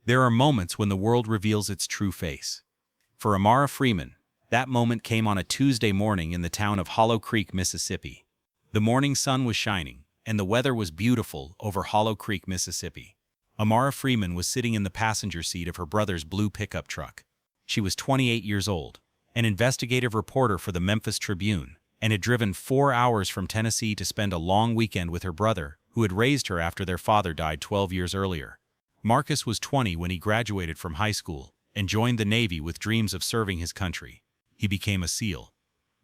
There are moments when the world reveals its true face. For Amara Freeman, that moment came on a Tuesday morning in the town of Hollow Creek, Mississippi. The morning sun was shining, and the weather was beautiful over Hollow Creek, Mississippi. Amara Freeman was sitting in the passenger seat of her brother's blue pickup truck. She was 28 years old, an investigative reporter for the Memphis Tribune, and had driven 4 hours from Tennessee to spend a long weekend with her brother, who had raised her after their father died 12 years earlier. Marcus was 20 when he graduated from high school and joined the Navy with dreams of serving his country. He became a SEAL.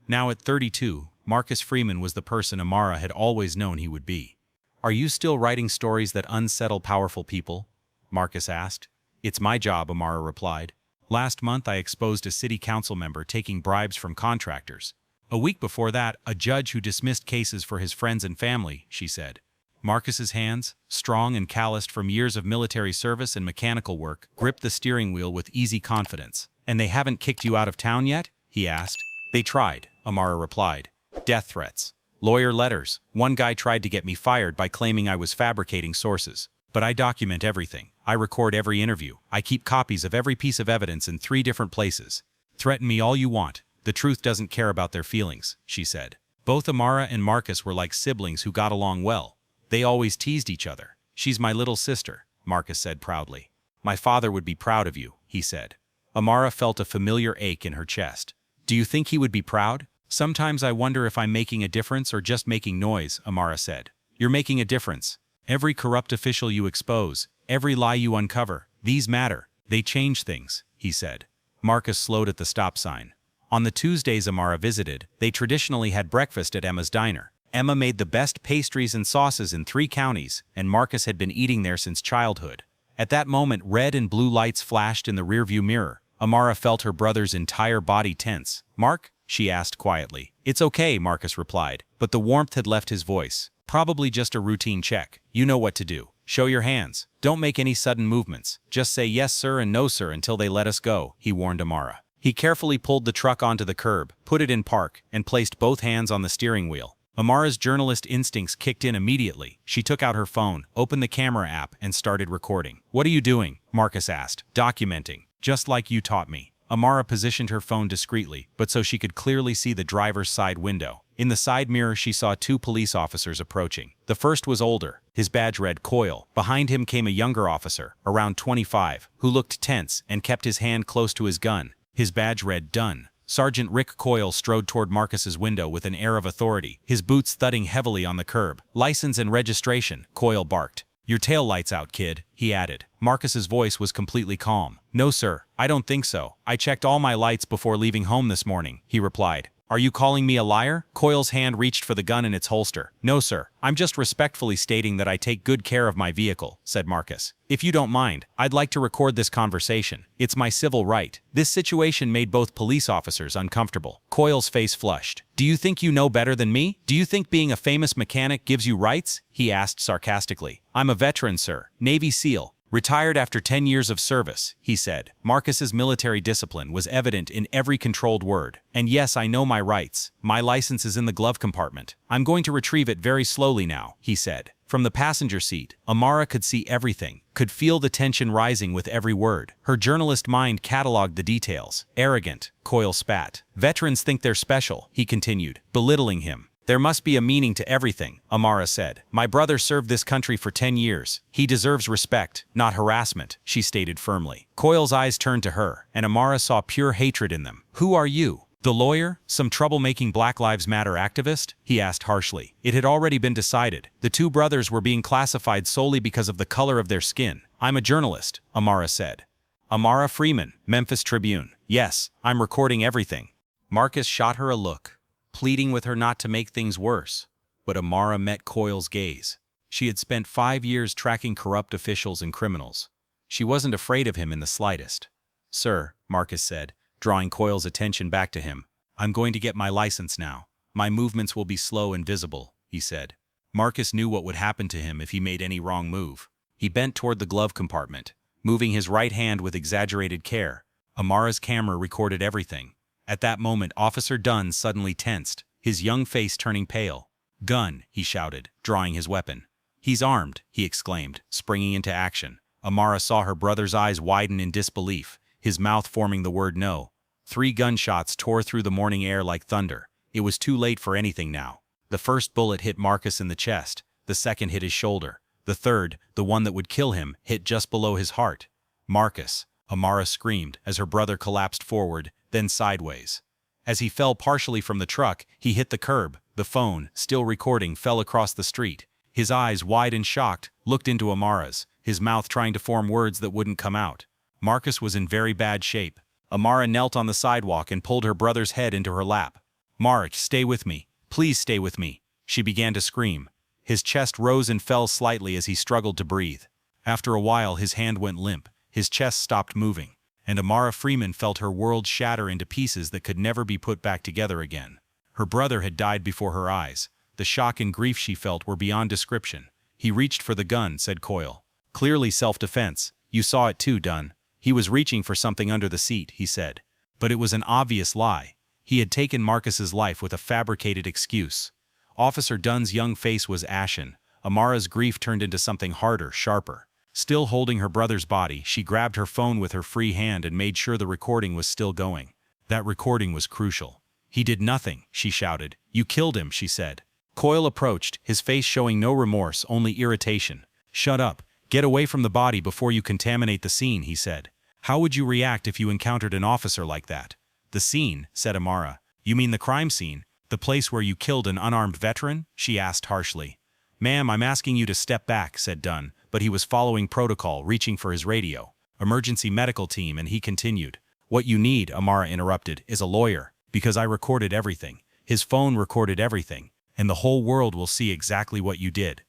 Now at 32, Marcus Freeman was the person Amara had always known he would be. "Are you still writing stories that unsettle powerful people?" Marcus asked. "It's my job," Amara replied. "Last month I exposed a city council member taking bribes from contractors. A week before that, a judge who dismissed cases for his friends and family," she said. Marcus's hands, strong and calloused from years of military service and mechanical work, gripped the steering wheel with easy confidence. "And they haven't kicked you out of town yet?" he asked. "They tried," Amara replied. "Death threats. Lawyer letters. One guy tried to get me fired by claiming I was fabricating sources. But I document everything. I record every interview. I keep copies of every piece of evidence in 3 different places. Threaten me all you want. The truth doesn't care about their feelings," she said. Both Amara and Marcus were like siblings who got along well. They always teased each other. "She's my little sister," Marcus said proudly. "My father would be proud of you," he said. Amara felt a familiar ache in her chest. "Do you think he would be proud?" "Sometimes I wonder if I'm making a difference or just making noise," Amara said. "You're making a difference. Every corrupt official you expose, every lie you uncover, these matter. They change things," he said. Marcus slowed at the stop sign. On the Tuesdays Amara visited, they traditionally had breakfast at Emma's diner. Emma made the best pastries and sauces in 3 counties, and Marcus had been eating there since childhood. At that moment, red and blue lights flashed in the rearview mirror. Amara felt her brother's entire body tense. "Mark?" she asked quietly. "It's okay," Marcus replied, but the warmth had left his voice. "Probably just a routine check. You know what to do. Show your hands. Don't make any sudden movements. Just say yes sir and no sir until they let us go," he warned Amara. He carefully pulled the truck onto the curb, put it in park, and placed both hands on the steering wheel. Amara's journalist instincts kicked in immediately. She took out her phone, opened the camera app, and started recording. "What are you doing?" Marcus asked. "Documenting. Just like you taught me." Amara positioned her phone discreetly, but so she could clearly see the driver's side window. In the side mirror she saw 2 police officers approaching. The first was older. His badge read Coyle. Behind him came a younger officer, around 25, who looked tense and kept his hand close to his gun. His badge read Dunn. Sergeant Rick Coyle strode toward Marcus's window with an air of authority, his boots thudding heavily on the curb. "License and registration," Coyle barked. "Your tail lights out, kid," he added. Marcus's voice was completely calm. "No sir, I don't think so. I checked all my lights before leaving home this morning," he replied. "Are you calling me a liar?" Coyle's hand reached for the gun in its holster. "No sir, I'm just respectfully stating that I take good care of my vehicle," said Marcus. "If you don't mind, I'd like to record this conversation. It's my civil right." This situation made both police officers uncomfortable. Coyle's face flushed. "Do you think you know better than me? Do you think being a famous mechanic gives you rights?" he asked sarcastically. "I'm a veteran, sir. Navy SEAL. Retired after 10 years of service," he said. Marcus's military discipline was evident in every controlled word. "And yes, I know my rights. My license is in the glove compartment. I'm going to retrieve it very slowly now," he said. From the passenger seat, Amara could see everything, could feel the tension rising with every word. Her journalist mind cataloged the details. "Arrogant," Coyle spat. "Veterans think they're special," he continued, belittling him. "There must be a meaning to everything," Amara said. "My brother served this country for 10 years. He deserves respect, not harassment," she stated firmly. Coyle's eyes turned to her, and Amara saw pure hatred in them. "Who are you? The lawyer? Some troublemaking Black Lives Matter activist?" he asked harshly. It had already been decided. The 2 brothers were being classified solely because of the color of their skin. "I'm a journalist," Amara said. "Amara Freeman, Memphis Tribune. Yes, I'm recording everything." Marcus shot her a look, pleading with her not to make things worse. But Amara met Coyle's gaze. She had spent 5 years tracking corrupt officials and criminals. She wasn't afraid of him in the slightest. "Sir," Marcus said, drawing Coyle's attention back to him, "I'm going to get my license now. My movements will be slow and visible," he said. Marcus knew what would happen to him if he made any wrong move. He bent toward the glove compartment, moving his right hand with exaggerated care. Amara's camera recorded everything. At that moment, Officer Dunn suddenly tensed, his young face turning pale. "Gun," he shouted, drawing his weapon. "He's armed," he exclaimed, springing into action. Amara saw her brother's eyes widen in disbelief, his mouth forming the word no. 3 gunshots tore through the morning air like thunder. It was too late for anything now. The first bullet hit Marcus in the chest, the second hit his shoulder. The third, the one that would kill him, hit just below his heart. Marcus, Amara screamed as her brother collapsed forward, then sideways. As he fell partially from the truck, he hit the curb. The phone, still recording, fell across the street. His eyes, wide and shocked, looked into Amara's, his mouth trying to form words that wouldn't come out. Marcus was in very bad shape. Amara knelt on the sidewalk and pulled her brother's head into her lap. "Mark, stay with me. Please stay with me," she began to scream. His chest rose and fell slightly as he struggled to breathe. After a while, his hand went limp, his chest stopped moving, and Amara Freeman felt her world shatter into pieces that could never be put back together again. Her brother had died before her eyes. The shock and grief she felt were beyond description. "He reached for the gun," said Coyle. "Clearly self-defense. You saw it too, Dunn. He was reaching for something under the seat," he said. But it was an obvious lie. He had taken Marcus's life with a fabricated excuse. Officer Dunn's young face was ashen. Amara's grief turned into something harder, sharper. Still holding her brother's body, she grabbed her phone with her free hand and made sure the recording was still going. That recording was crucial. "He did nothing," she shouted. "You killed him," she said. Coyle approached, his face showing no remorse, only irritation. "Shut up. Get away from the body before you contaminate the scene," he said. "How would you react if you encountered an officer like that?" "The scene," said Amara. "You mean the crime scene? The place where you killed an unarmed veteran?" she asked harshly. "Ma'am, I'm asking you to step back," said Dunn, but he was following protocol, reaching for his radio. "Emergency medical team," and he continued. "What you need," Amara interrupted, "is a lawyer, because I recorded everything. His phone recorded everything, and the whole world will see exactly what you did."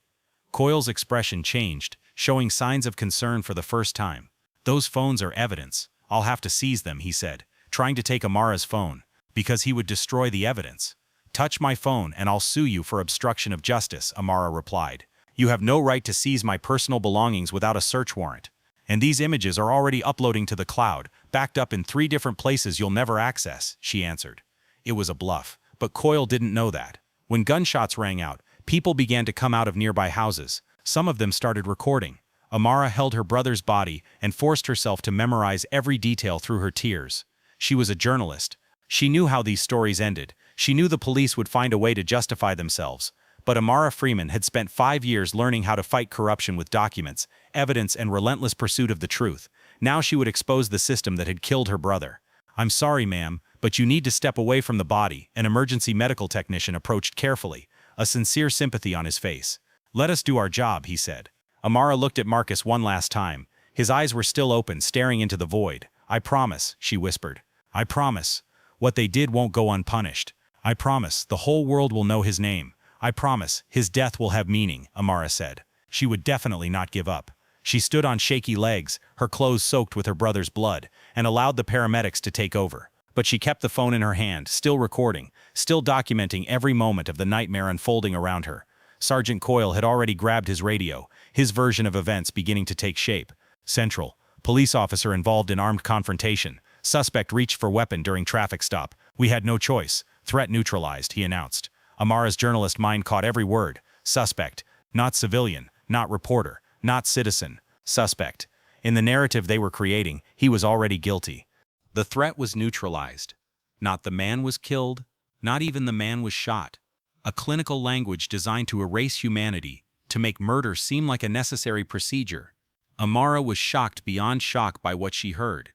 Coyle's expression changed, showing signs of concern for the first time. "Those phones are evidence. I'll have to seize them," he said, trying to take Amara's phone, because he would destroy the evidence. "Touch my phone and I'll sue you for obstruction of justice," Amara replied. "You have no right to seize my personal belongings without a search warrant. And these images are already uploading to the cloud, backed up in 3 different places you'll never access," she answered. It was a bluff, but Coyle didn't know that. When gunshots rang out, people began to come out of nearby houses. Some of them started recording. Amara held her brother's body and forced herself to memorize every detail through her tears. She was a journalist. She knew how these stories ended. She knew the police would find a way to justify themselves. But Amara Freeman had spent 5 years learning how to fight corruption with documents, evidence, and relentless pursuit of the truth. Now she would expose the system that had killed her brother. "I'm sorry, ma'am, but you need to step away from the body," an emergency medical technician approached carefully, a sincere sympathy on his face. "Let us do our job," he said. Amara looked at Marcus one last time. His eyes were still open, staring into the void. "I promise," she whispered. "I promise. What they did won't go unpunished. I promise the whole world will know his name. I promise his death will have meaning," Amara said. She would definitely not give up. She stood on shaky legs, her clothes soaked with her brother's blood, and allowed the paramedics to take over. But she kept the phone in her hand, still recording, still documenting every moment of the nightmare unfolding around her. Sergeant Coyle had already grabbed his radio, his version of events beginning to take shape. "Central. Police officer involved in armed confrontation. Suspect reached for weapon during traffic stop. We had no choice. Threat neutralized," he announced. Amara's journalist mind caught every word. Suspect. Not civilian. Not reporter. Not citizen. Suspect. In the narrative they were creating, he was already guilty. The threat was neutralized. Not the man was killed. Not even the man was shot. A clinical language designed to erase humanity, to make murder seem like a necessary procedure. Amara was shocked beyond shock by what she heard.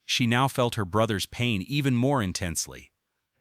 She now felt her brother's pain even more intensely.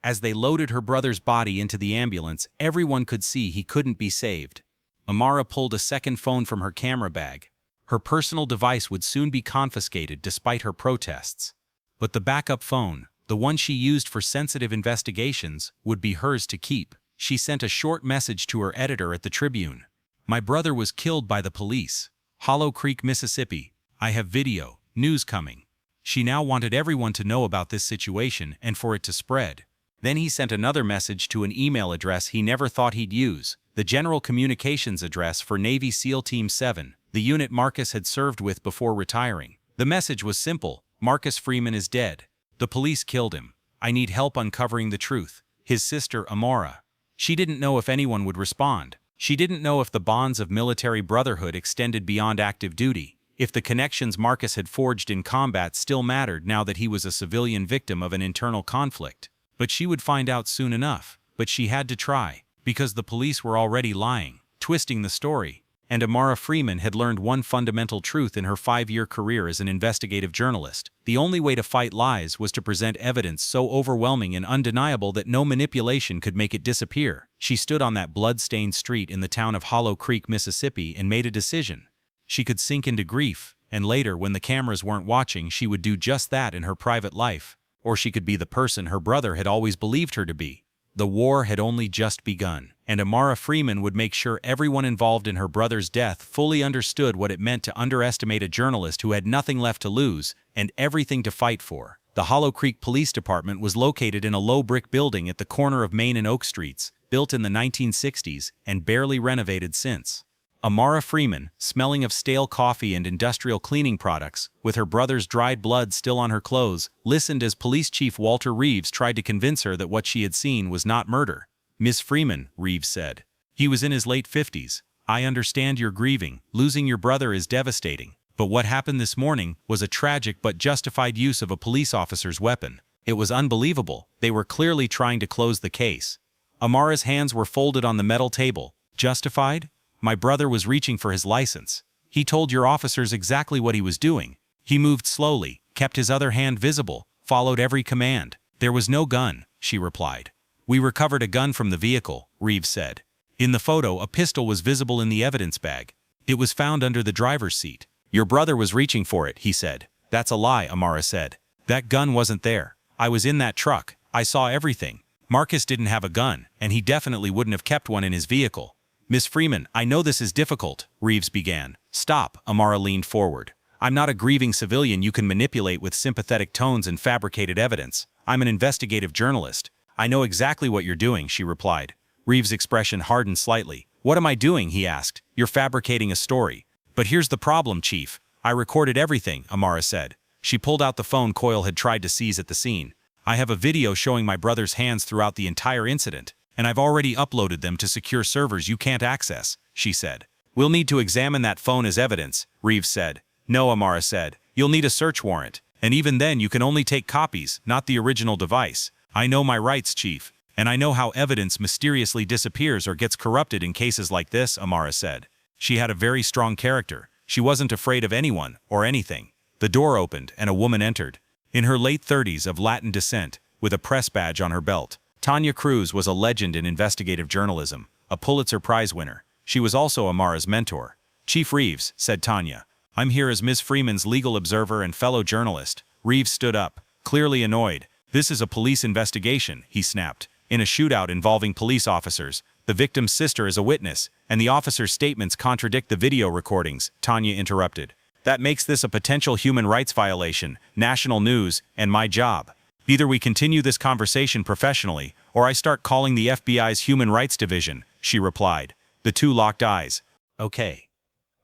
As they loaded her brother's body into the ambulance, everyone could see he couldn't be saved. Amara pulled a second phone from her camera bag. Her personal device would soon be confiscated despite her protests. But the backup phone, the one she used for sensitive investigations, would be hers to keep. She sent a short message to her editor at the Tribune. "My brother was killed by the police. Hollow Creek, Mississippi. I have video, news coming." She now wanted everyone to know about this situation and for it to spread. Then he sent another message to an email address he never thought he'd use, the General Communications address for Navy SEAL Team 7, the unit Marcus had served with before retiring. The message was simple: "Marcus Freeman is dead. The police killed him. I need help uncovering the truth. His sister, Amara." She didn't know if anyone would respond. She didn't know if the bonds of military brotherhood extended beyond active duty. if the connections Marcus had forged in combat still mattered now that he was a civilian victim of an internal conflict. But she would find out soon enough. But she had to try, because the police were already lying, twisting the story. And Amara Freeman had learned one fundamental truth in her 5-year career as an investigative journalist. The only way to fight lies was to present evidence so overwhelming and undeniable that no manipulation could make it disappear. She stood on that blood-stained street in the town of Hollow Creek, Mississippi, and made a decision. She could sink into grief, and later, when the cameras weren't watching, she would do just that in her private life. Or she could be the person her brother had always believed her to be. The war had only just begun, and Amara Freeman would make sure everyone involved in her brother's death fully understood what it meant to underestimate a journalist who had nothing left to lose and everything to fight for. The Hollow Creek Police Department was located in a low brick building at the corner of Main and Oak Streets, built in the 1960s and barely renovated since. Amara Freeman, smelling of stale coffee and industrial cleaning products, with her brother's dried blood still on her clothes, listened as Police Chief Walter Reeves tried to convince her that what she had seen was not murder. "Miss Freeman," Reeves said. "He was in his late 50s. I understand you're grieving. Losing your brother is devastating. But what happened this morning was a tragic but justified use of a police officer's weapon. It was unbelievable. They were clearly trying to close the case." Amara's hands were folded on the metal table. "Justified? My brother was reaching for his license. He told your officers exactly what he was doing. He moved slowly, kept his other hand visible, followed every command. There was no gun," she replied. "We recovered a gun from the vehicle," Reeves said. "In the photo, a pistol was visible in the evidence bag. It was found under the driver's seat." "Your brother was reaching for it," he said. "That's a lie," Amara said. "That gun wasn't there. I was in that truck. I saw everything. Marcus didn't have a gun, and he definitely wouldn't have kept one in his vehicle." "Miss Freeman, I know this is difficult," Reeves began. "Stop," Amara leaned forward. "I'm not a grieving civilian you can manipulate with sympathetic tones and fabricated evidence. I'm an investigative journalist. I know exactly what you're doing," she replied. Reeves' expression hardened slightly. "What am I doing?" he asked. "You're fabricating a story." "But here's the problem, Chief. I recorded everything," Amara said. She pulled out the phone Coyle had tried to seize at the scene. "I have a video showing my brother's hands throughout the entire incident. And I've already uploaded them to secure servers you can't access," she said. "We'll need to examine that phone as evidence," Reeves said. "No," Amara said. "You'll need a search warrant. And even then you can only take copies, not the original device. I know my rights, Chief. And I know how evidence mysteriously disappears or gets corrupted in cases like this," Amara said. She had a very strong character. She wasn't afraid of anyone or anything. The door opened and a woman entered. In her late 30s, of Latin descent, with a press badge on her belt. Tanya Cruz was a legend in investigative journalism, a Pulitzer Prize winner. She was also Amara's mentor. "Chief Reeves," said Tanya, "I'm here as Ms. Freeman's legal observer and fellow journalist." Reeves stood up, clearly annoyed. "This is a police investigation," he snapped. "In a shootout involving police officers. The victim's sister is a witness, and the officer's statements contradict the video recordings," Tanya interrupted. "That makes this a potential human rights violation, national news, and my job. Either we continue this conversation professionally, or I start calling the FBI's Human Rights Division," she replied. The two locked eyes. "Okay.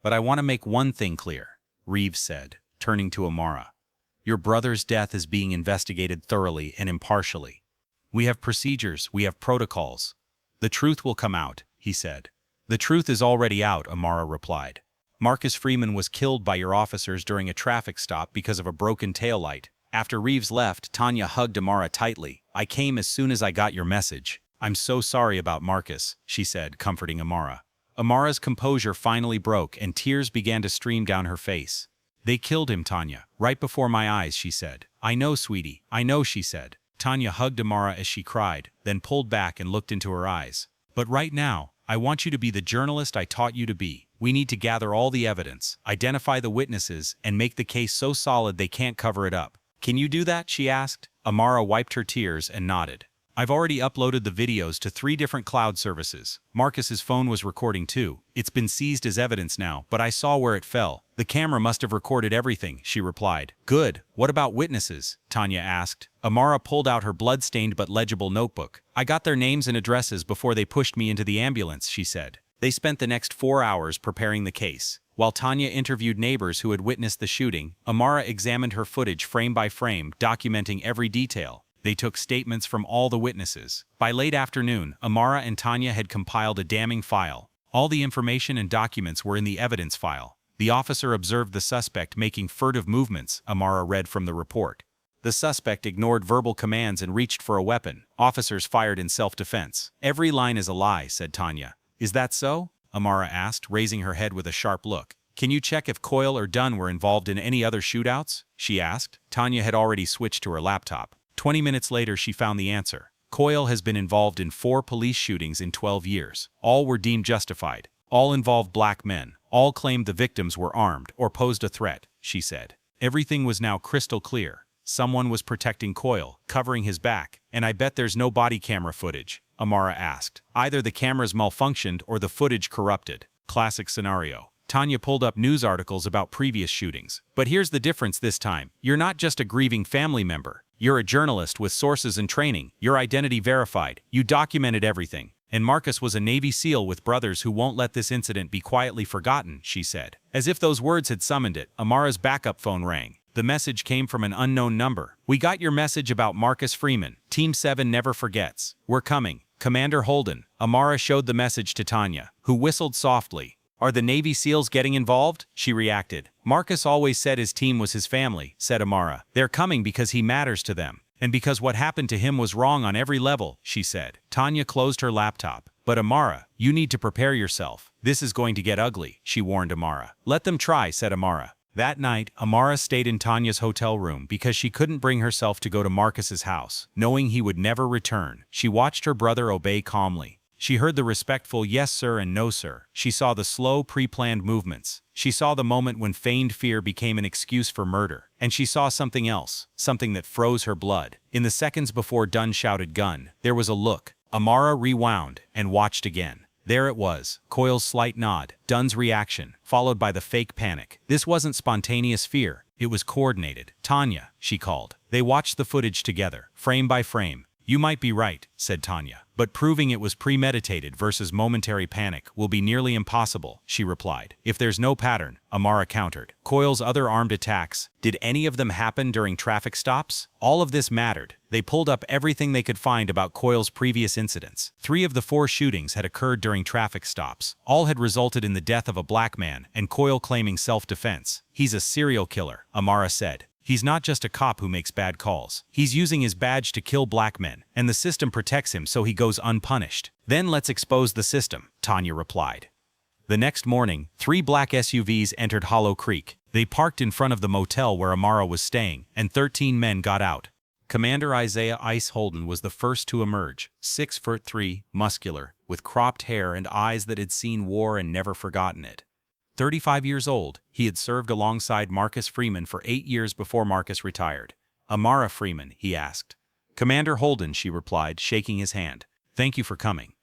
But I want to make one thing clear," Reeves said, turning to Amara. "Your brother's death is being investigated thoroughly and impartially. We have procedures, we have protocols. The truth will come out," he said. "The truth is already out," Amara replied. "Marcus Freeman was killed by your officers during a traffic stop because of a broken taillight." After Reeves left, Tanya hugged Amara tightly. "I came as soon as I got your message. I'm so sorry about Marcus," she said, comforting Amara. Amara's composure finally broke and tears began to stream down her face. "They killed him, Tanya, right before my eyes," she said. "I know, sweetie, I know," she said. Tanya hugged Amara as she cried, then pulled back and looked into her eyes. "But right now, I want you to be the journalist I taught you to be. We need to gather all the evidence, identify the witnesses, and make the case so solid they can't cover it up. Can you do that?" she asked. Amara wiped her tears and nodded. "I've already uploaded the videos to 3 different cloud services. Marcus's phone was recording too. It's been seized as evidence now, but I saw where it fell. The camera must have recorded everything," she replied. "Good. What about witnesses?" Tanya asked. Amara pulled out her blood-stained but legible notebook. "I got their names and addresses before they pushed me into the ambulance," she said. They spent the next 4 hours preparing the case. While Tanya interviewed neighbors who had witnessed the shooting, Amara examined her footage frame by frame, documenting every detail. They took statements from all the witnesses. By late afternoon, Amara and Tanya had compiled a damning file. All the information and documents were in the evidence file. The officer observed the suspect making furtive movements, Amara read from the report. The suspect ignored verbal commands and reached for a weapon. Officers fired in self-defense. Every line is a lie, said Tanya. Is that so? Amara asked, raising her head with a sharp look. Can you check if Coyle or Dunn were involved in any other shootouts? She asked. Tanya had already switched to her laptop. 20 minutes later she found the answer. Coyle has been involved in 4 police shootings in 12 years. All were deemed justified. All involved black men. All claimed the victims were armed or posed a threat, she said. Everything was now crystal clear. Someone was protecting Coyle, covering his back, and I bet there's no body camera footage, Amara asked. Either the cameras malfunctioned or the footage corrupted. Classic scenario. Tanya pulled up news articles about previous shootings. But here's the difference this time. You're not just a grieving family member. You're a journalist with sources and training. Your identity verified. You documented everything. And Marcus was a Navy SEAL with brothers who won't let this incident be quietly forgotten, she said. As if those words had summoned it, Amara's backup phone rang. The message came from an unknown number. We got your message about Marcus Freeman. Team 7 never forgets. We're coming. Commander Holden. Amara showed the message to Tanya, who whistled softly. Are the Navy SEALs getting involved? She reacted. Marcus always said his team was his family, said Amara. They're coming because he matters to them. And because what happened to him was wrong on every level, she said. Tanya closed her laptop. But Amara, you need to prepare yourself. This is going to get ugly, she warned Amara. Let them try, said Amara. That night, Amara stayed in Tanya's hotel room because she couldn't bring herself to go to Marcus's house, knowing he would never return. She watched her brother obey calmly. She heard the respectful yes sir and no sir. She saw the slow, pre-planned movements. She saw the moment when feigned fear became an excuse for murder. And she saw something else, something that froze her blood. In the seconds before Dunn shouted gun, there was a look. Amara rewound and watched again. There it was, Coyle's slight nod, Dunn's reaction, followed by the fake panic. This wasn't spontaneous fear, it was coordinated. Tanya, she called. They watched the footage together, frame by frame. You might be right, said Tanya, but proving it was premeditated versus momentary panic will be nearly impossible, she replied. If there's no pattern, Amara countered. Coyle's other armed attacks, did any of them happen during traffic stops? All of this mattered. They pulled up everything they could find about Coyle's previous incidents. 3 of the 4 shootings had occurred during traffic stops. All had resulted in the death of a black man, and Coyle claiming self-defense. He's a serial killer, Amara said. He's not just a cop who makes bad calls. He's using his badge to kill black men, and the system protects him so he goes unpunished. Then let's expose the system, Tanya replied. The next morning, 3 black SUVs entered Hollow Creek. They parked in front of the motel where Amara was staying, and 13 men got out. Commander Isaiah Ice Holden was the first to emerge, 6'3", muscular, with cropped hair and eyes that had seen war and never forgotten it. 35 years old, he had served alongside Marcus Freeman for 8 years before Marcus retired. Amara Freeman, he asked. Commander Holden, she replied, shaking his hand. Thank you for coming.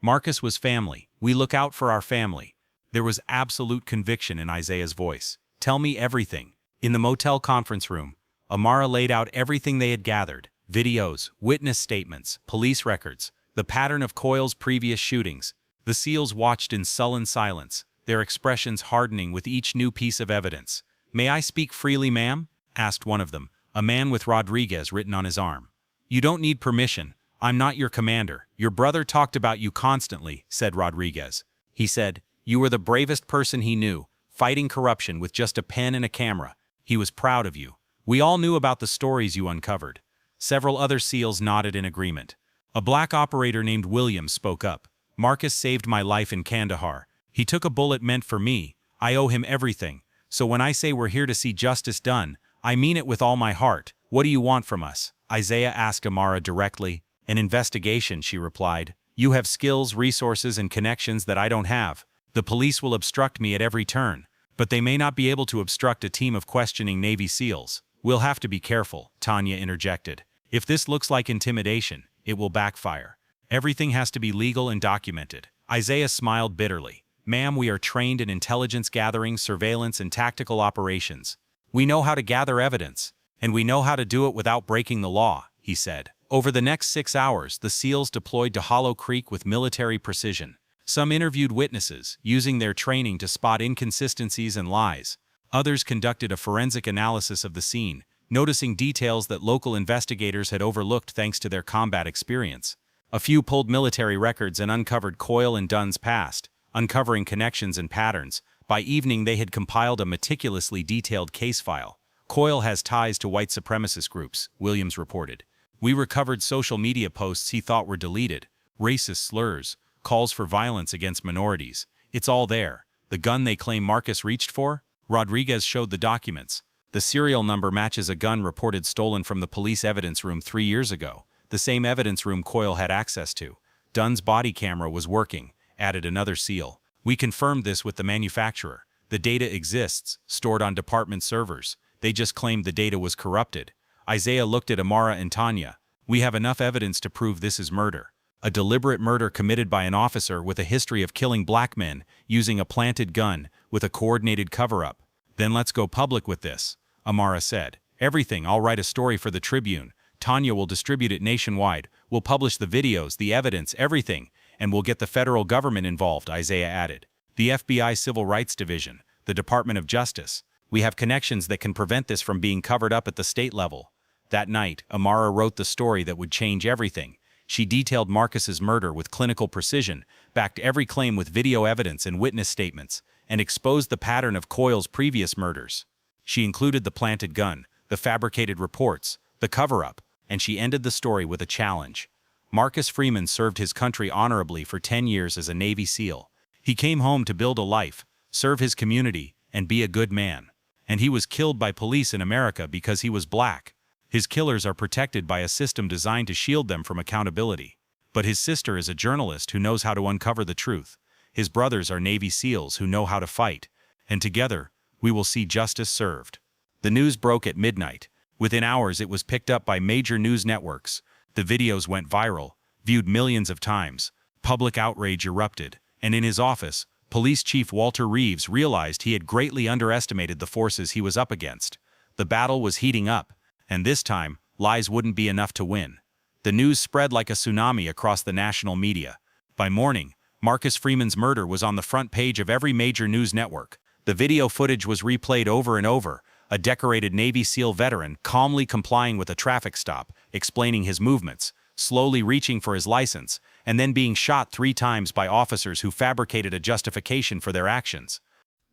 Marcus was family. We look out for our family. There was absolute conviction in Isaiah's voice. Tell me everything. In the motel conference room, Amara laid out everything they had gathered. Videos, witness statements, police records, the pattern of Coyle's previous shootings. The SEALs watched in sullen silence, their expressions hardening with each new piece of evidence. May I speak freely, ma'am? Asked one of them, a man with Rodriguez written on his arm. You don't need permission. I'm not your commander. Your brother talked about you constantly, said Rodriguez. He said, you were the bravest person he knew, fighting corruption with just a pen and a camera. He was proud of you. We all knew about the stories you uncovered. Several other SEALs nodded in agreement. A black operator named Williams spoke up. Marcus saved my life in Kandahar. He took a bullet meant for me. I owe him everything. So when I say we're here to see justice done, I mean it with all my heart. What do you want from us? Isaiah asked Amara directly. An investigation, she replied. You have skills, resources, and connections that I don't have. The police will obstruct me at every turn, but they may not be able to obstruct a team of questioning Navy SEALs. We'll have to be careful, Tanya interjected. If this looks like intimidation, it will backfire. Everything has to be legal and documented. Isaiah smiled bitterly. Ma'am, we are trained in intelligence gathering, surveillance, and tactical operations. We know how to gather evidence, and we know how to do it without breaking the law, he said. Over the next 6 hours, the SEALs deployed to Hollow Creek with military precision. Some interviewed witnesses, using their training to spot inconsistencies and lies. Others conducted a forensic analysis of the scene, noticing details that local investigators had overlooked thanks to their combat experience. A few pulled military records and uncovered Coyle and Dunn's past, uncovering connections and patterns. By evening, they had compiled a meticulously detailed case file. Coyle has ties to white supremacist groups, Williams reported. We recovered social media posts he thought were deleted, racist slurs, calls for violence against minorities. It's all there. The gun they claim Marcus reached for? Rodriguez showed the documents. The serial number matches a gun reported stolen from the police evidence room 3 years ago, the same evidence room Coyle had access to. Dunn's body camera was working, added another seal. We confirmed this with the manufacturer. The data exists, stored on department servers. They just claimed the data was corrupted. Isaiah looked at Amara and Tanya. We have enough evidence to prove this is murder. A deliberate murder committed by an officer with a history of killing black men using a planted gun with a coordinated cover-up. Then let's go public with this, Amara said. Everything. I'll write a story for the Tribune. Tanya will distribute it nationwide. We'll publish the videos, the evidence, everything. And we'll get the federal government involved, Isaiah added. The FBI Civil Rights Division, the Department of Justice. We have connections that can prevent this from being covered up at the state level. That night, Amara wrote the story that would change everything. She detailed Marcus's murder with clinical precision, backed every claim with video evidence and witness statements, and exposed the pattern of Coyle's previous murders. She included the planted gun, the fabricated reports, the cover-up, and she ended the story with a challenge. Marcus Freeman served his country honorably for 10 years as a Navy SEAL. He came home to build a life, serve his community, and be a good man. And he was killed by police in America because he was black. His killers are protected by a system designed to shield them from accountability. But his sister is a journalist who knows how to uncover the truth. His brothers are Navy SEALs who know how to fight. And together, we will see justice served. The news broke at midnight. Within hours, it was picked up by major news networks. The videos went viral, viewed millions of times. Public outrage erupted. And in his office, Police Chief Walter Reeves realized he had greatly underestimated the forces he was up against. The battle was heating up. And this time, lies wouldn't be enough to win. The news spread like a tsunami across the national media. By morning, Marcus Freeman's murder was on the front page of every major news network. The video footage was replayed over and over, a decorated Navy SEAL veteran calmly complying with a traffic stop, explaining his movements, slowly reaching for his license, and then being shot 3 times by officers who fabricated a justification for their actions.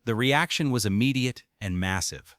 The reaction was immediate and massive.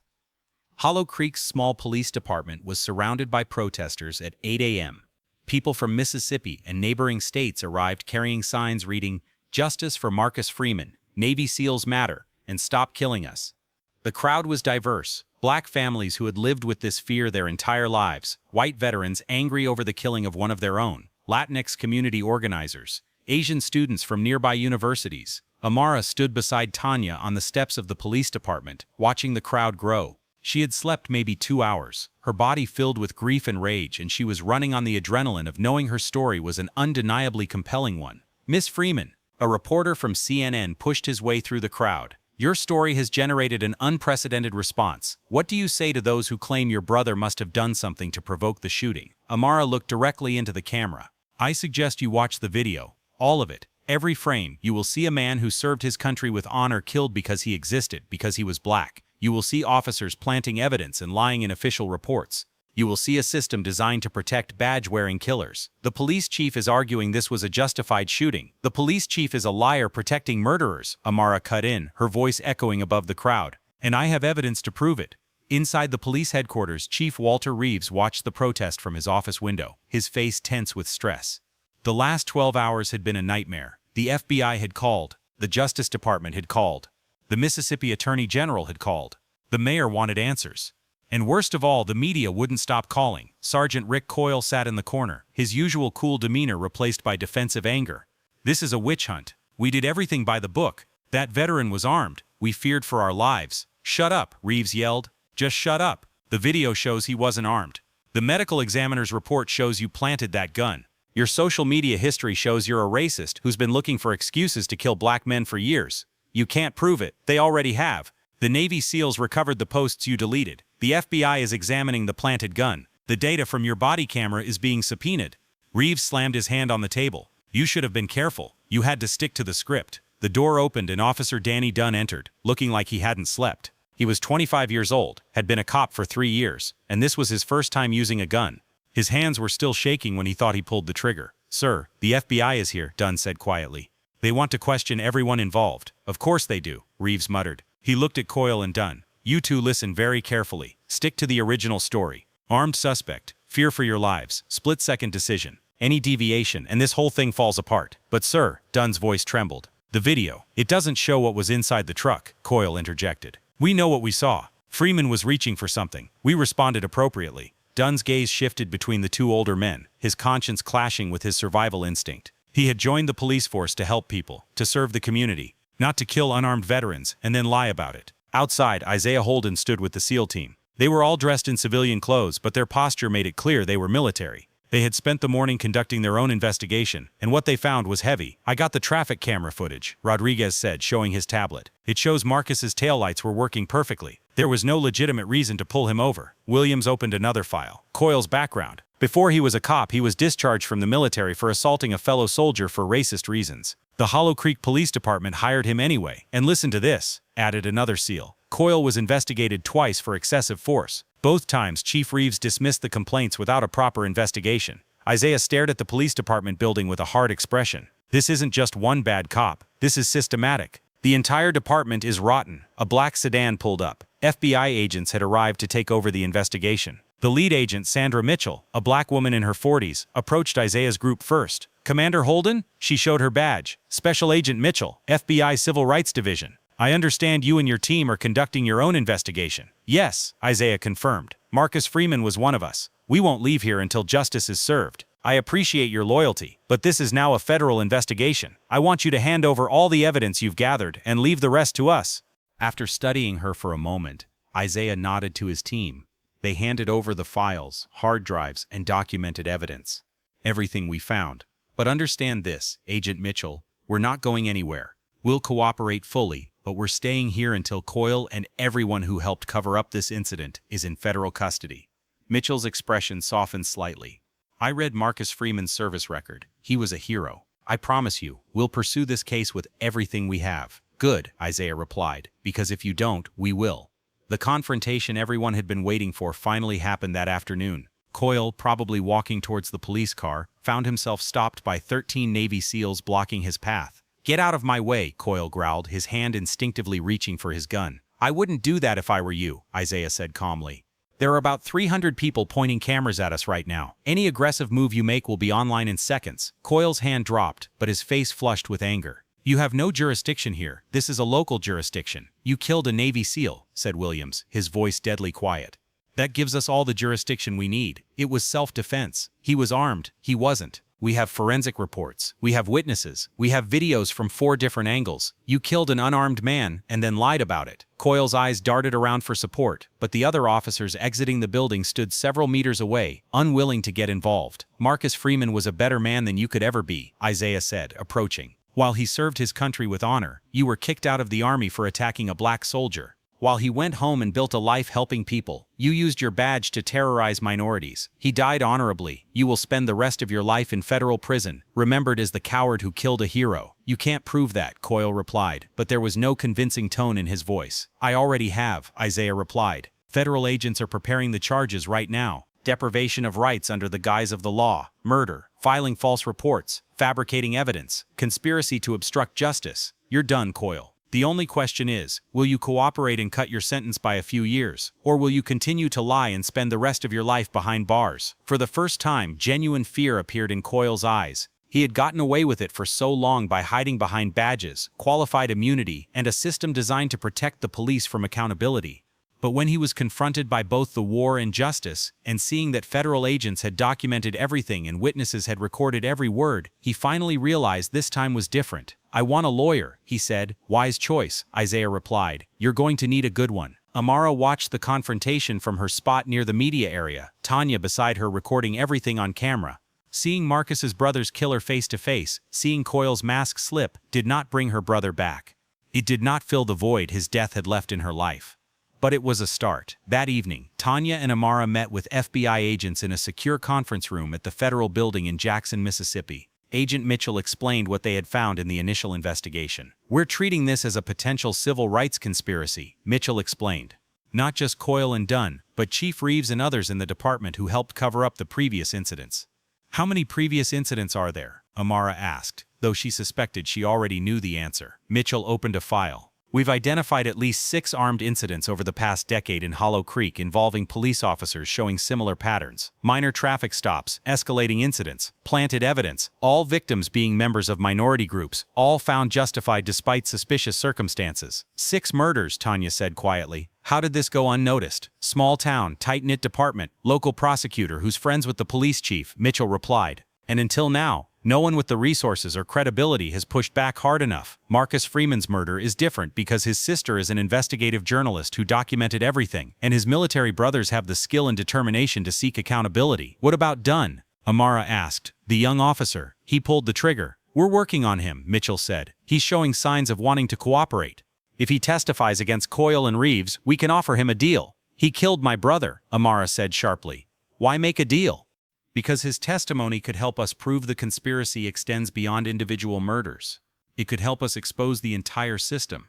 Hollow Creek's small police department was surrounded by protesters at 8 a.m. People from Mississippi and neighboring states arrived carrying signs reading, "Justice for Marcus Freeman, Navy SEALs matter, and stop killing us." The crowd was diverse. Black families who had lived with this fear their entire lives, white veterans angry over the killing of one of their own, Latinx community organizers, Asian students from nearby universities. Amara stood beside Tanya on the steps of the police department, watching the crowd grow. She had slept maybe 2 hours, her body filled with grief and rage, and she was running on the adrenaline of knowing her story was an undeniably compelling one. "Miss Freeman," a reporter from CNN pushed his way through the crowd. "Your story has generated an unprecedented response. What do you say to those who claim your brother must have done something to provoke the shooting?" Amara looked directly into the camera. "I suggest you watch the video. All of it. Every frame. You will see a man who served his country with honor killed because he existed, because he was black. You will see officers planting evidence and lying in official reports. You will see a system designed to protect badge-wearing killers. The police chief is arguing this was a justified shooting. The police chief is a liar protecting murderers," Amara cut in, her voice echoing above the crowd. "And I have evidence to prove it." Inside the police headquarters, Chief Walter Reeves watched the protest from his office window, his face tense with stress. The last 12 hours had been a nightmare. The FBI had called. The Justice Department had called. The Mississippi Attorney General had called. The mayor wanted answers. And worst of all, the media wouldn't stop calling. Sergeant Rick Coyle sat in the corner, his usual cool demeanor replaced by defensive anger. "This is a witch hunt. We did everything by the book. That veteran was armed. We feared for our lives." "Shut up," Reeves yelled. "Just shut up. The video shows he wasn't armed. The medical examiner's report shows you planted that gun. Your social media history shows you're a racist who's been looking for excuses to kill black men for years. You can't prove it. They already have. The Navy SEALs recovered the posts you deleted. The FBI is examining the planted gun. The data from your body camera is being subpoenaed." Reeves slammed his hand on the table. "You should have been careful. You had to stick to the script." The door opened and Officer Danny Dunn entered, looking like he hadn't slept. He was 25 years old, had been a cop for 3 years, and this was his first time using a gun. His hands were still shaking when he thought he pulled the trigger. "Sir, the FBI is here," Dunn said quietly. They want to question everyone involved. Of course they do, Reeves muttered. He looked at Coyle and Dunn. You two listen very carefully. Stick to the original story. Armed suspect, fear for your lives, split-second decision. Any deviation and this whole thing falls apart. But sir, Dunn's voice trembled. The video. It doesn't show what was inside the truck, Coyle interjected. We know what we saw. Freeman was reaching for something. We responded appropriately. Dunn's gaze shifted between the two older men, his conscience clashing with his survival instinct. He had joined the police force to help people, to serve the community, not to kill unarmed veterans and then lie about it. Outside, Isaiah Holden stood with the SEAL team. They were all dressed in civilian clothes, but their posture made it clear they were military. They had spent the morning conducting their own investigation, and what they found was heavy. I got the traffic camera footage, Rodriguez said, showing his tablet. It shows Marcus's taillights were working perfectly. There was no legitimate reason to pull him over. Williams opened another file. Coyle's background. Before he was a cop, he was discharged from the military for assaulting a fellow soldier for racist reasons. The Hollow Creek Police Department hired him anyway. And listen to this, added another SEAL. Coyle was investigated twice for excessive force. Both times, Chief Reeves dismissed the complaints without a proper investigation. Isaiah stared at the police department building with a hard expression. This isn't just one bad cop. This is systematic. The entire department is rotten. A black sedan pulled up. FBI agents had arrived to take over the investigation. The lead agent, Sandra Mitchell, a black woman in her 40s, approached Isaiah's group first. Commander Holden? She showed her badge. Special Agent Mitchell, FBI Civil Rights Division. I understand you and your team are conducting your own investigation. Yes, Isaiah confirmed. Marcus Freeman was one of us. We won't leave here until justice is served. I appreciate your loyalty, but this is now a federal investigation. I want you to hand over all the evidence you've gathered and leave the rest to us. After studying her for a moment, Isaiah nodded to his team. They handed over the files, hard drives, and documented evidence. Everything we found. But understand this, Agent Mitchell, we're not going anywhere. We'll cooperate fully, but we're staying here until Coyle and everyone who helped cover up this incident is in federal custody. Mitchell's expression softened slightly. I read Marcus Freeman's service record. He was a hero. I promise you, we'll pursue this case with everything we have. Good, Isaiah replied, because if you don't, we will. The confrontation everyone had been waiting for finally happened that afternoon. Coyle, probably walking towards the police car, found himself stopped by 13 Navy SEALs blocking his path. Get out of my way, Coyle growled, his hand instinctively reaching for his gun. I wouldn't do that if I were you, Isaiah said calmly. There are about 300 people pointing cameras at us right now. Any aggressive move you make will be online in seconds. Coyle's hand dropped, but his face flushed with anger. You have no jurisdiction here. This is a local jurisdiction. You killed a Navy SEAL, said Williams, his voice deadly quiet. That gives us all the jurisdiction we need. It was self-defense. He was armed. He wasn't. We have forensic reports. We have witnesses. We have videos from 4 different angles. You killed an unarmed man and then lied about it. Coyle's eyes darted around for support, but the other officers exiting the building stood several meters away, unwilling to get involved. Marcus Freeman was a better man than you could ever be, Isaiah said, approaching. While he served his country with honor, you were kicked out of the army for attacking a black soldier. While he went home and built a life helping people, you used your badge to terrorize minorities. He died honorably. You will spend the rest of your life in federal prison, remembered as the coward who killed a hero. You can't prove that, Coyle replied, but there was no convincing tone in his voice. I already have, Isaiah replied. Federal agents are preparing the charges right now. Deprivation of rights under the guise of the law, murder, filing false reports, fabricating evidence, conspiracy to obstruct justice. You're done, Coyle. The only question is, will you cooperate and cut your sentence by a few years, or will you continue to lie and spend the rest of your life behind bars? For the first time, genuine fear appeared in Coyle's eyes. He had gotten away with it for so long by hiding behind badges, qualified immunity, and a system designed to protect the police from accountability. But when he was confronted by both the war and justice, and seeing that federal agents had documented everything and witnesses had recorded every word, he finally realized this time was different. I want a lawyer, he said. Wise choice, Isaiah replied. You're going to need a good one. Amara watched the confrontation from her spot near the media area, Tanya beside her recording everything on camera. Seeing Marcus's brother's killer face to face, seeing Coyle's mask slip, did not bring her brother back. It did not fill the void his death had left in her life. But it was a start. That evening, Tanya and Amara met with FBI agents in a secure conference room at the federal building in Jackson, Mississippi. Agent Mitchell explained what they had found in the initial investigation. We're treating this as a potential civil rights conspiracy, Mitchell explained. Not just Coyle and Dunn, but Chief Reeves and others in the department who helped cover up the previous incidents. How many previous incidents are there? Amara asked. though she suspected she already knew the answer. Mitchell opened a file. We've identified at least 6 armed incidents over the past decade in Hollow Creek involving police officers showing similar patterns. Minor traffic stops, escalating incidents, planted evidence, all victims being members of minority groups, all found justified despite suspicious circumstances. 6 murders, Tanya said quietly. How did this go unnoticed? Small town, tight-knit department, local prosecutor who's friends with the police chief, Mitchell replied. And until now, no one with the resources or credibility has pushed back hard enough. Marcus Freeman's murder is different because his sister is an investigative journalist who documented everything, and his military brothers have the skill and determination to seek accountability. What about Dunn? Amara asked. The young officer. He pulled the trigger. We're working on him, Mitchell said. He's showing signs of wanting to cooperate. If he testifies against Coyle and Reeves, we can offer him a deal. He killed my brother, Amara said sharply. Why make a deal? Because his testimony could help us prove the conspiracy extends beyond individual murders. It could help us expose the entire system.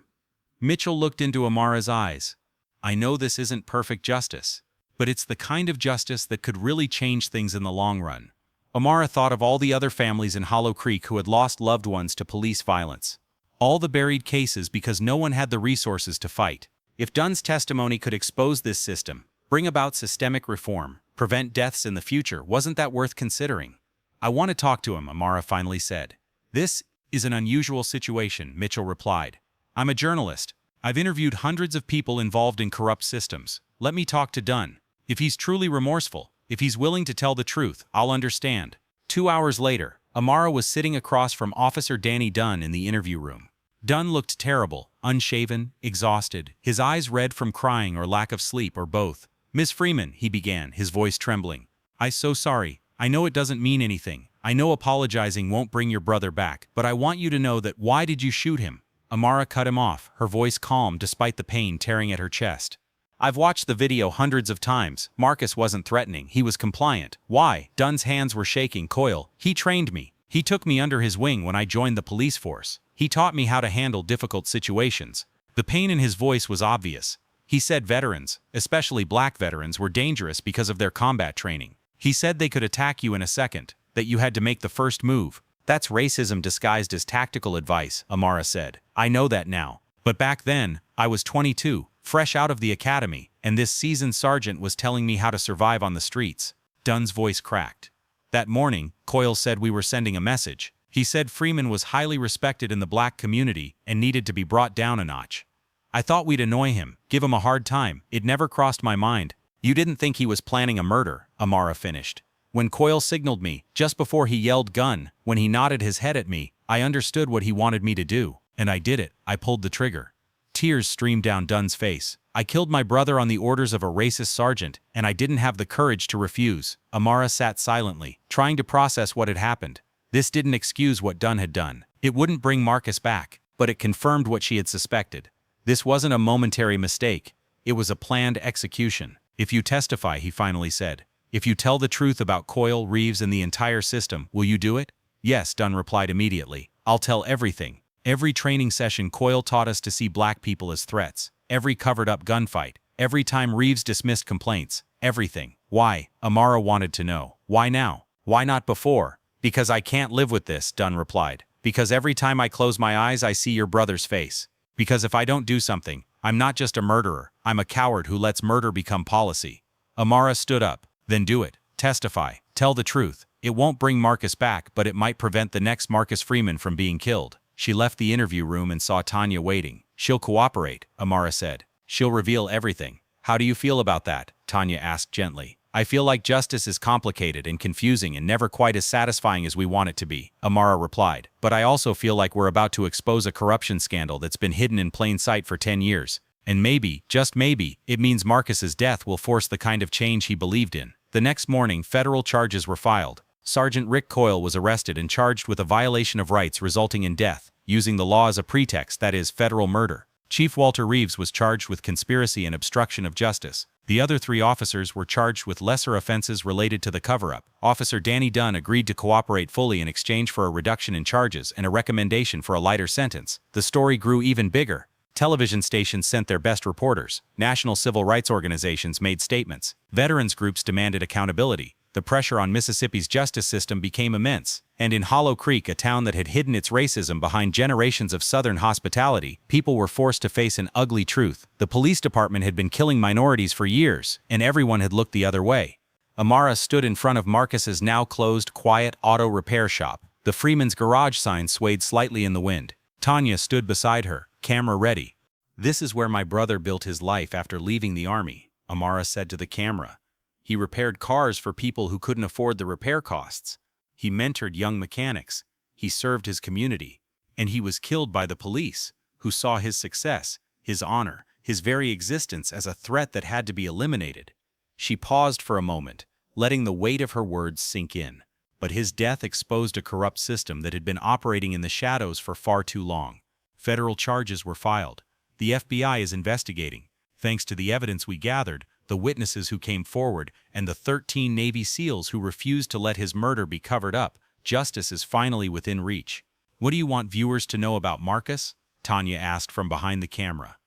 Mitchell looked into Amara's eyes. I know this isn't perfect justice, but it's the kind of justice that could really change things in the long run. Amara thought of all the other families in Hollow Creek who had lost loved ones to police violence. All the buried cases because no one had the resources to fight. If Dunn's testimony could expose this system, bring about systemic reform, prevent deaths in the future, wasn't that worth considering? I want to talk to him, Amara finally said. This is an unusual situation, Mitchell replied. I'm a journalist. I've interviewed hundreds of people involved in corrupt systems. Let me talk to Dunn. If he's truly remorseful, if he's willing to tell the truth, I'll understand. 2 hours later, Amara was sitting across from Officer Danny Dunn in the interview room. Dunn looked terrible, unshaven, exhausted, his eyes red from crying or lack of sleep or both. Miss Freeman, he began, his voice trembling. I'm so sorry. I know it doesn't mean anything. I know apologizing won't bring your brother back, but I want you to know that why did you shoot him? Amara cut him off, her voice calm despite the pain tearing at her chest. I've watched the video hundreds of times. Marcus wasn't threatening, he was compliant. Why? Dunn's hands were shaking. Coyle, he trained me. He took me under his wing when I joined the police force. He taught me how to handle difficult situations. The pain in his voice was obvious. He said veterans, especially black veterans, were dangerous because of their combat training. He said they could attack you in a second, that you had to make the first move. That's racism disguised as tactical advice, Amara said. I know that now. But back then, I was 22, fresh out of the academy, and this seasoned sergeant was telling me how to survive on the streets. Dunn's voice cracked. That morning, Coyle said we were sending a message. He said Freeman was highly respected in the black community and needed to be brought down a notch. I thought we'd annoy him, give him a hard time. It never crossed my mind. You didn't think he was planning a murder, Amara finished. When Coyle signaled me, just before he yelled gun, when he nodded his head at me, I understood what he wanted me to do, and I did it. I pulled the trigger. Tears streamed down Dunn's face. I killed my brother on the orders of a racist sergeant, and I didn't have the courage to refuse. Amara sat silently, trying to process what had happened. This didn't excuse what Dunn had done. It wouldn't bring Marcus back, but it confirmed what she had suspected. This wasn't a momentary mistake. It was a planned execution. If you testify, he finally said. If you tell the truth about Coyle, Reeves, and the entire system, will you do it? Yes, Dunn replied immediately. I'll tell everything. Every training session Coyle taught us to see black people as threats. Every covered-up gunfight. Every time Reeves dismissed complaints. Everything. Why? Amara wanted to know. Why now? Why not before? Because I can't live with this, Dunn replied. Because every time I close my eyes I see your brother's face. Because if I don't do something, I'm not just a murderer, I'm a coward who lets murder become policy. Amara stood up. Then do it. Testify. Tell the truth. It won't bring Marcus back, but it might prevent the next Marcus Freeman from being killed. She left the interview room and saw Tanya waiting. She'll cooperate, Amara said. She'll reveal everything. How do you feel about that? Tanya asked gently. I feel like justice is complicated and confusing and never quite as satisfying as we want it to be, Amara replied. But I also feel like we're about to expose a corruption scandal that's been hidden in plain sight for 10 years. And maybe, just maybe, it means Marcus's death will force the kind of change he believed in. The next morning, federal charges were filed. Sergeant Rick Coyle was arrested and charged with a violation of rights resulting in death, using the law as a pretext, that is, federal murder. Chief Walter Reeves was charged with conspiracy and obstruction of justice. The other 3 officers were charged with lesser offenses related to the cover-up. Officer Danny Dunn agreed to cooperate fully in exchange for a reduction in charges and a recommendation for a lighter sentence. The story grew even bigger. Television stations sent their best reporters. National civil rights organizations made statements. Veterans groups demanded accountability. the pressure on Mississippi's justice system became immense, and in Hollow Creek, a town that had hidden its racism behind generations of Southern hospitality, people were forced to face an ugly truth. The police department had been killing minorities for years, and everyone had looked the other way. Amara stood in front of Marcus's now closed, quiet auto repair shop. The Freeman's garage sign swayed slightly in the wind. Tanya stood beside her, camera ready. "This is where my brother built his life after leaving the army," Amara said to the camera. "He repaired cars for people who couldn't afford the repair costs. He mentored young mechanics. He served his community. And he was killed by the police, who saw his success, his honor, his very existence as a threat that had to be eliminated." She paused for a moment, letting the weight of her words sink in. But his death exposed a corrupt system that had been operating in the shadows for far too long. Federal charges were filed. The FBI is investigating. Thanks to the evidence we gathered, the witnesses who came forward, and the 13 Navy SEALs who refused to let his murder be covered up, justice is finally within reach. "What do you want viewers to know about Marcus?" Tanya asked from behind the camera.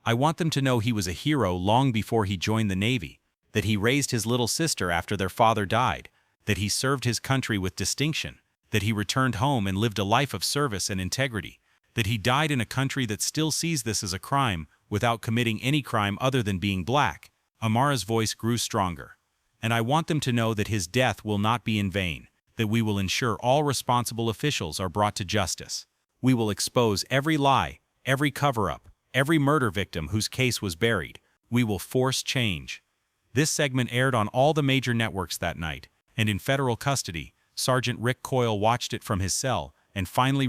"I want them to know he was a hero long before he joined the Navy, that he raised his little sister after their father died, that he served his country with distinction, that he returned home and lived a life of service and integrity, that he died in a country that still sees this as a crime without committing any crime other than being black." Amara's voice grew stronger. "And I want them to know that his death will not be in vain, that we will ensure all responsible officials are brought to justice. We will expose every lie, every cover-up, every murder victim whose case was buried. We will force change." This segment aired on all the major networks that night, and in federal custody, Sergeant Rick Coyle watched it from his cell and finally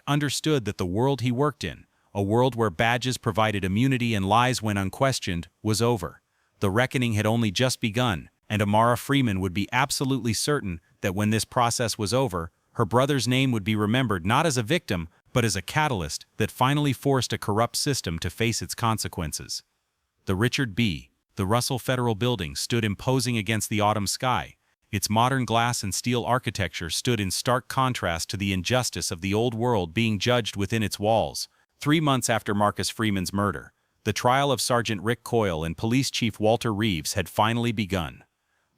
understood that the world he worked in, a world where badges provided immunity and lies went unquestioned, was over. The reckoning had only just begun, and Amara Freeman would be absolutely certain that when this process was over, her brother's name would be remembered not as a victim, but as a catalyst that finally forced a corrupt system to face its consequences. The Richard B. The Russell Federal Building stood imposing against the autumn sky. Its modern glass and steel architecture stood in stark contrast to the injustice of the old world being judged within its walls. 3 months after Marcus Freeman's murder, the trial of Sergeant Rick Coyle and Police Chief Walter Reeves had finally begun.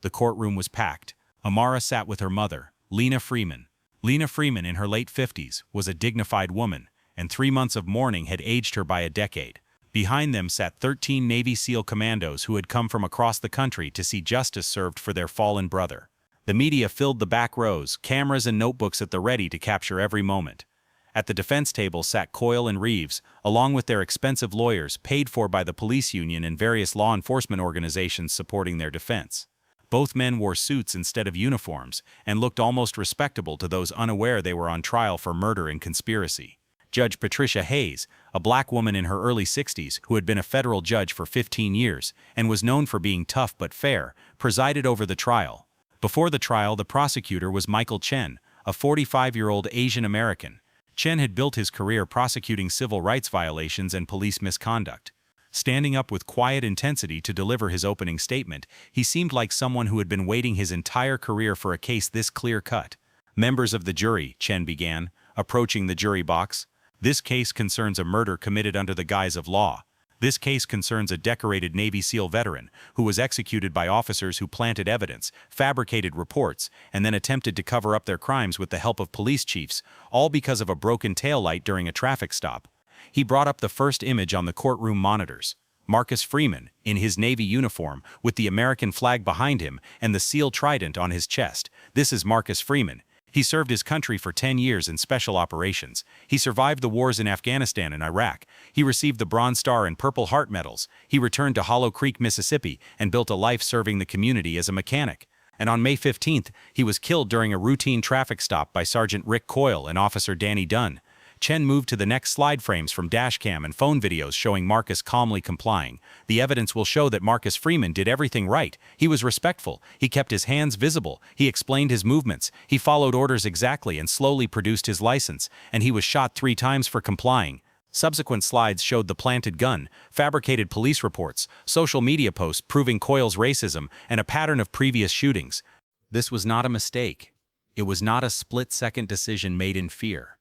The courtroom was packed. Amara sat with her mother, Lena Freeman. Lena Freeman, in her late 50s, was a dignified woman, and 3 months of mourning had aged her by a decade. Behind them sat 13 Navy SEAL commandos who had come from across the country to see justice served for their fallen brother. The media filled the back rows, cameras and notebooks at the ready to capture every moment. At the defense table sat Coyle and Reeves, along with their expensive lawyers paid for by the police union and various law enforcement organizations supporting their defense. Both men wore suits instead of uniforms and looked almost respectable to those unaware they were on trial for murder and conspiracy. Judge Patricia Hayes, a black woman in her early 60s who had been a federal judge for 15 years and was known for being tough but fair, presided over the trial. Before the trial, the prosecutor was Michael Chen, a 45-year-old Asian American. Chen had built his career prosecuting civil rights violations and police misconduct. Standing up with quiet intensity to deliver his opening statement, he seemed like someone who had been waiting his entire career for a case this clear-cut. "Members of the jury," Chen began, approaching the jury box. "This case concerns a murder committed under the guise of law. This case concerns a decorated Navy SEAL veteran who was executed by officers who planted evidence, fabricated reports, and then attempted to cover up their crimes with the help of police chiefs, all because of a broken taillight during a traffic stop." He brought up the first image on the courtroom monitors. Marcus Freeman, in his Navy uniform, with the American flag behind him and the SEAL trident on his chest. "This is Marcus Freeman. He served his country for 10 years in special operations. He survived the wars in Afghanistan and Iraq. He received the Bronze Star and Purple Heart medals. He returned to Hollow Creek, Mississippi, and built a life serving the community as a mechanic. And on May 15th, he was killed during a routine traffic stop by Sergeant Rick Coyle and Officer Danny Dunn." Chen moved to the next slide, frames from dashcam and phone videos showing Marcus calmly complying. "The evidence will show that Marcus Freeman did everything right. He was respectful. He kept his hands visible. He explained his movements. He followed orders exactly and slowly produced his license. And he was shot 3 times for complying." Subsequent slides showed the planted gun, fabricated police reports, social media posts proving Coyle's racism, and a pattern of previous shootings. This was not a mistake. It was not a split-second decision made in fear.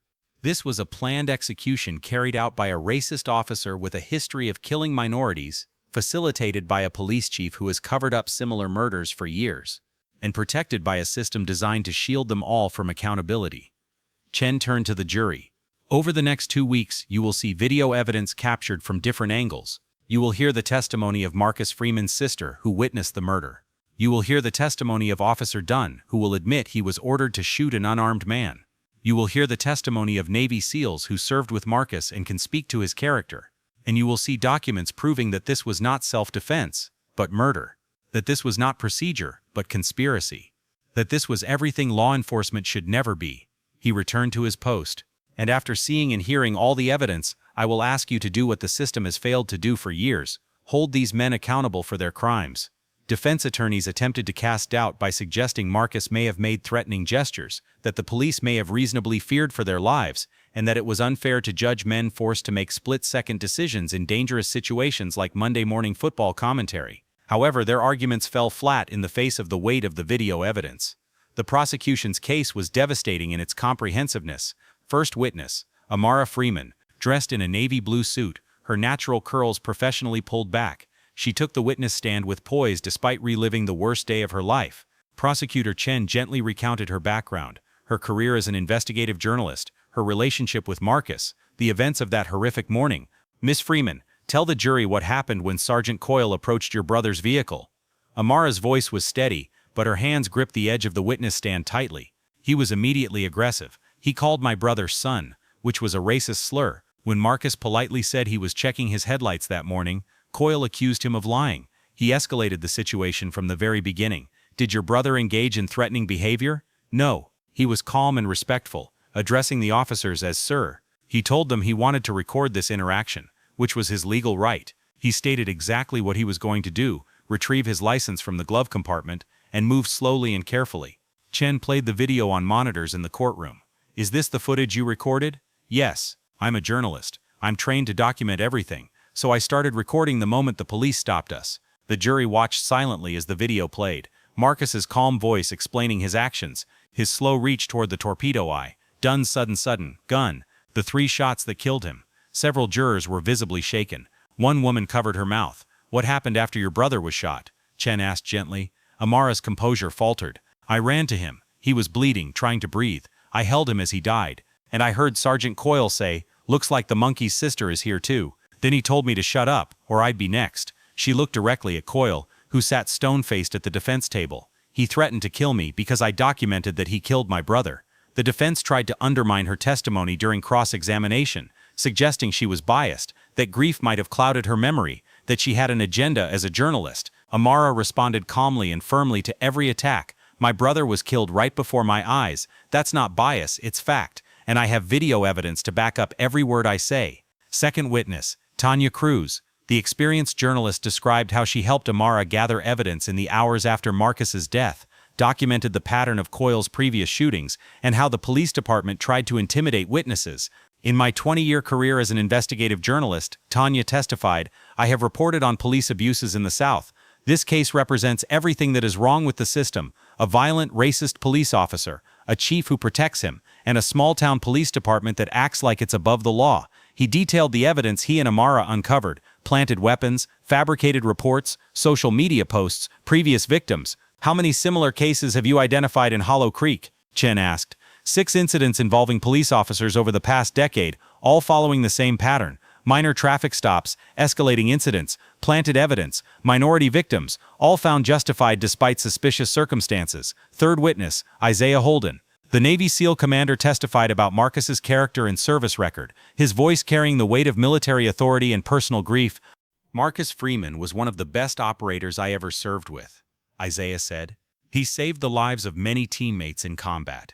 This was a planned execution carried out by a racist officer with a history of killing minorities, facilitated by a police chief who has covered up similar murders for years. and protected by a system designed to shield them all from accountability. Chen turned to the jury. Over the next 2 weeks, you will see video evidence captured from different angles. You will hear the testimony of Marcus Freeman's sister, who witnessed the murder. You will hear the testimony of Officer Dunn, who will admit he was ordered to shoot an unarmed man. You will hear the testimony of Navy SEALs who served with Marcus and can speak to his character. And you will see documents proving that this was not self-defense, but murder. That this was not procedure, but conspiracy. That this was everything law enforcement should never be. He returned to his post. And after seeing and hearing all the evidence, I will ask you to do what the system has failed to do for years: hold these men accountable for their crimes. Defense attorneys attempted to cast doubt by suggesting Marcus may have made threatening gestures, that the police may have reasonably feared for their lives, and that it was unfair to judge men forced to make split-second decisions in dangerous situations like Monday Morning Football commentary. However, their arguments fell flat in the face of the weight of the video evidence. The prosecution's case was devastating in its comprehensiveness. First witness, Amara Freeman, dressed in a navy blue suit, her natural curls professionally pulled back. She took the witness stand with poise despite reliving the worst day of her life. Prosecutor Chen gently recounted her background, her career as an investigative journalist, her relationship with Marcus, the events of that horrific morning. Miss Freeman, tell the jury what happened when Sergeant Coyle approached your brother's vehicle. Amara's voice was steady, but her hands gripped the edge of the witness stand tightly. He was immediately aggressive. He called my brother son, which was a racist slur. When Marcus politely said he was checking his headlights that morning, Coyle accused him of lying. He escalated the situation from the very beginning. Did your brother engage in threatening behavior? No. He was calm and respectful, addressing the officers as sir. He told them he wanted to record this interaction, which was his legal right. He stated exactly what he was going to do: retrieve his license from the glove compartment, and move slowly and carefully. Chen played the video on monitors in the courtroom. Is this the footage you recorded? Yes. I'm a journalist. I'm trained to document everything, so I started recording the moment the police stopped us. The jury watched silently as the video played. Marcus's calm voice explaining his actions, his slow reach toward the torpedo eye, Dunn's sudden, gun, the 3 shots that killed him. Several jurors were visibly shaken. One woman covered her mouth. What happened after your brother was shot? Chen asked gently. Amara's composure faltered. I ran to him. He was bleeding, trying to breathe. I held him as he died. And I heard Sergeant Coyle say, "Looks like the monkey's sister is here too." Then he told me to shut up, or I'd be next. She looked directly at Coyle, who sat stone-faced at the defense table. He threatened to kill me because I documented that he killed my brother. The defense tried to undermine her testimony during cross-examination, suggesting she was biased, that grief might have clouded her memory, that she had an agenda as a journalist. Amara responded calmly and firmly to every attack. My brother was killed right before my eyes. That's not bias, it's fact. And I have video evidence to back up every word I say. Second witness, Tanya Cruz. The experienced journalist described how she helped Amara gather evidence in the hours after Marcus's death, documented the pattern of Coyle's previous shootings, and how the police department tried to intimidate witnesses. In my 20-year career as an investigative journalist, Tanya testified, I have reported on police abuses in the South. This case represents everything that is wrong with the system: a violent, racist police officer, a chief who protects him, and a small-town police department that acts like it's above the law. He detailed the evidence he and Amara uncovered: planted weapons, fabricated reports, social media posts, previous victims. How many similar cases have you identified in Hollow Creek? Chen asked. 6 incidents involving police officers over the past decade, all following the same pattern: minor traffic stops, escalating incidents, planted evidence, minority victims, all found justified despite suspicious circumstances. Third witness, Isaiah Holden. The Navy SEAL commander testified about Marcus's character and service record, his voice carrying the weight of military authority and personal grief. Marcus Freeman was one of the best operators I ever served with, Isaiah said. He saved the lives of many teammates in combat.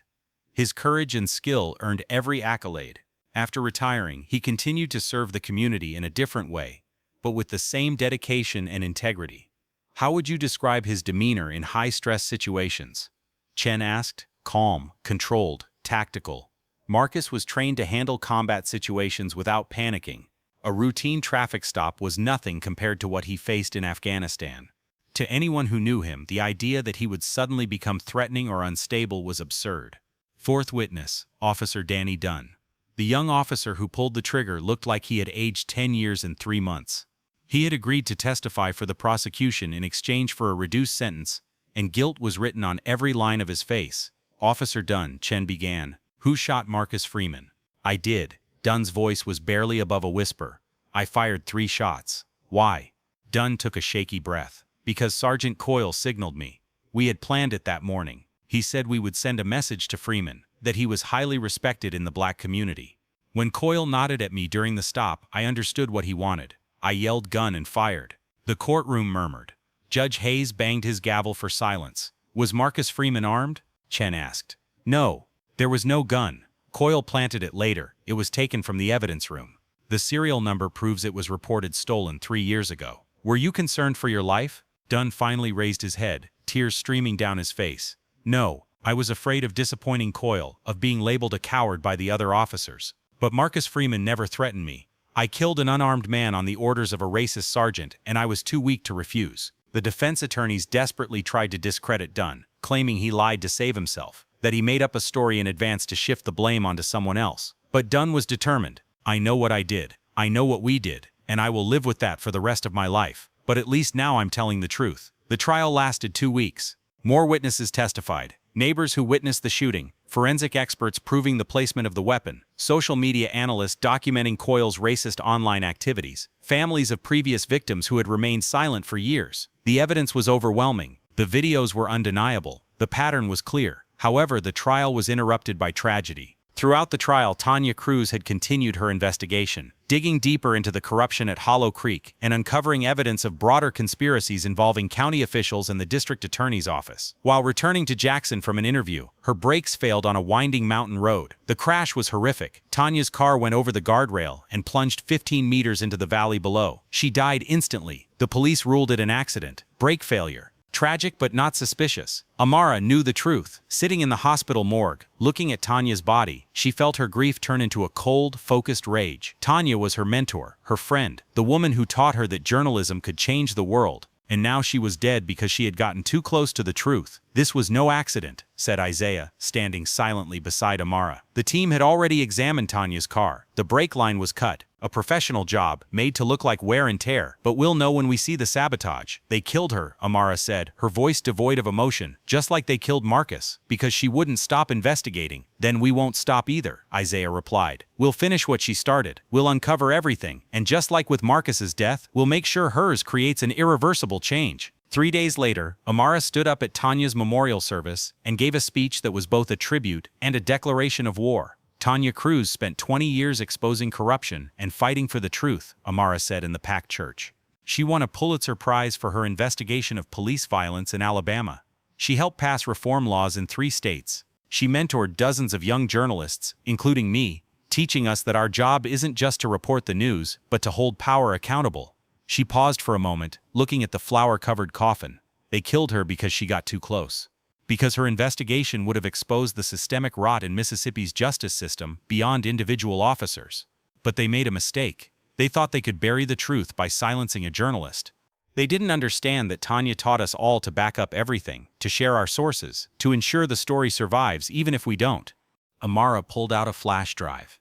His courage and skill earned every accolade. After retiring, he continued to serve the community in a different way, but with the same dedication and integrity. How would you describe his demeanor in high-stress situations? Chen asked. Calm, controlled, tactical. Marcus was trained to handle combat situations without panicking. A routine traffic stop was nothing compared to what he faced in Afghanistan. To anyone who knew him, the idea that he would suddenly become threatening or unstable was absurd. Fourth witness, Officer Danny Dunn. The young officer who pulled the trigger looked like he had aged 10 years and 3 months. He had agreed to testify for the prosecution in exchange for a reduced sentence. and guilt was written on every line of his face. "Officer Dunn," Chen began. "Who shot Marcus Freeman?" "I did." Dunn's voice was barely above a whisper. "I fired 3 shots. Why?" Dunn took a shaky breath. "Because Sergeant Coyle signaled me. We had planned it that morning. He said we would send a message to Freeman, that he was highly respected in the black community. When Coyle nodded at me during the stop, I understood what he wanted. I yelled gun and fired." The courtroom murmured. Judge Hayes banged his gavel for silence. "Was Marcus Freeman armed?" Chen asked. "No. There was no gun. Coyle planted it later. It was taken from the evidence room. The serial number proves it was reported stolen 3 years ago. Were you concerned for your life?" Dunn finally raised his head, tears streaming down his face. "No. I was afraid of disappointing Coyle, of being labeled a coward by the other officers. But Marcus Freeman never threatened me. I killed an unarmed man on the orders of a racist sergeant, and I was too weak to refuse." The defense attorneys desperately tried to discredit Dunn, claiming he lied to save himself, that he made up a story in advance to shift the blame onto someone else. But Dunn was determined. "I know what I did. I know what we did, and I will live with that for the rest of my life. But at least now I'm telling the truth." The trial lasted 2 weeks. More witnesses testified. Neighbors who witnessed the shooting, forensic experts proving the placement of the weapon, social media analysts documenting Coyle's racist online activities, families of previous victims who had remained silent for years. The evidence was overwhelming. The videos were undeniable. The pattern was clear. However, the trial was interrupted by tragedy. Throughout the trial, Tanya Cruz had continued her investigation, digging deeper into the corruption at Hollow Creek and uncovering evidence of broader conspiracies involving county officials and the district attorney's office. While returning to Jackson from an interview, her brakes failed on a winding mountain road. The crash was horrific. Tanya's car went over the guardrail and plunged 15 meters into the valley below. She died instantly. The police ruled it an accident. Brake failure. Tragic but not suspicious. Amara knew the truth. Sitting in the hospital morgue, looking at Tanya's body, she felt her grief turn into a cold, focused rage. Tanya was her mentor, her friend, the woman who taught her that journalism could change the world. And now she was dead because she had gotten too close to the truth. "This was no accident," said Isaiah, standing silently beside Amara. The team had already examined Tanya's car. The brake line was cut. A professional job, made to look like wear and tear. "But we'll know when we see the sabotage. They killed her," Amara said, her voice devoid of emotion, "just like they killed Marcus, because she wouldn't stop investigating." "Then we won't stop either," Isaiah replied. "We'll finish what she started. We'll uncover everything, and just like with Marcus's death, we'll make sure hers creates an irreversible change." 3 days later, Amara stood up at Tanya's memorial service and gave a speech that was both a tribute and a declaration of war. "Tanya Cruz spent 20 years exposing corruption and fighting for the truth," Amara said in the packed church. "She won a Pulitzer Prize for her investigation of police violence in Alabama. She helped pass reform laws in 3 states. She mentored dozens of young journalists, including me, teaching us that our job isn't just to report the news, but to hold power accountable." She paused for a moment, looking at the flower-covered coffin. "They killed her because she got too close. Because her investigation would have exposed the systemic rot in Mississippi's justice system beyond individual officers. But they made a mistake. They thought they could bury the truth by silencing a journalist. They didn't understand that Tanya taught us all to back up everything, to share our sources, to ensure the story survives even if we don't." Amara pulled out a flash drive.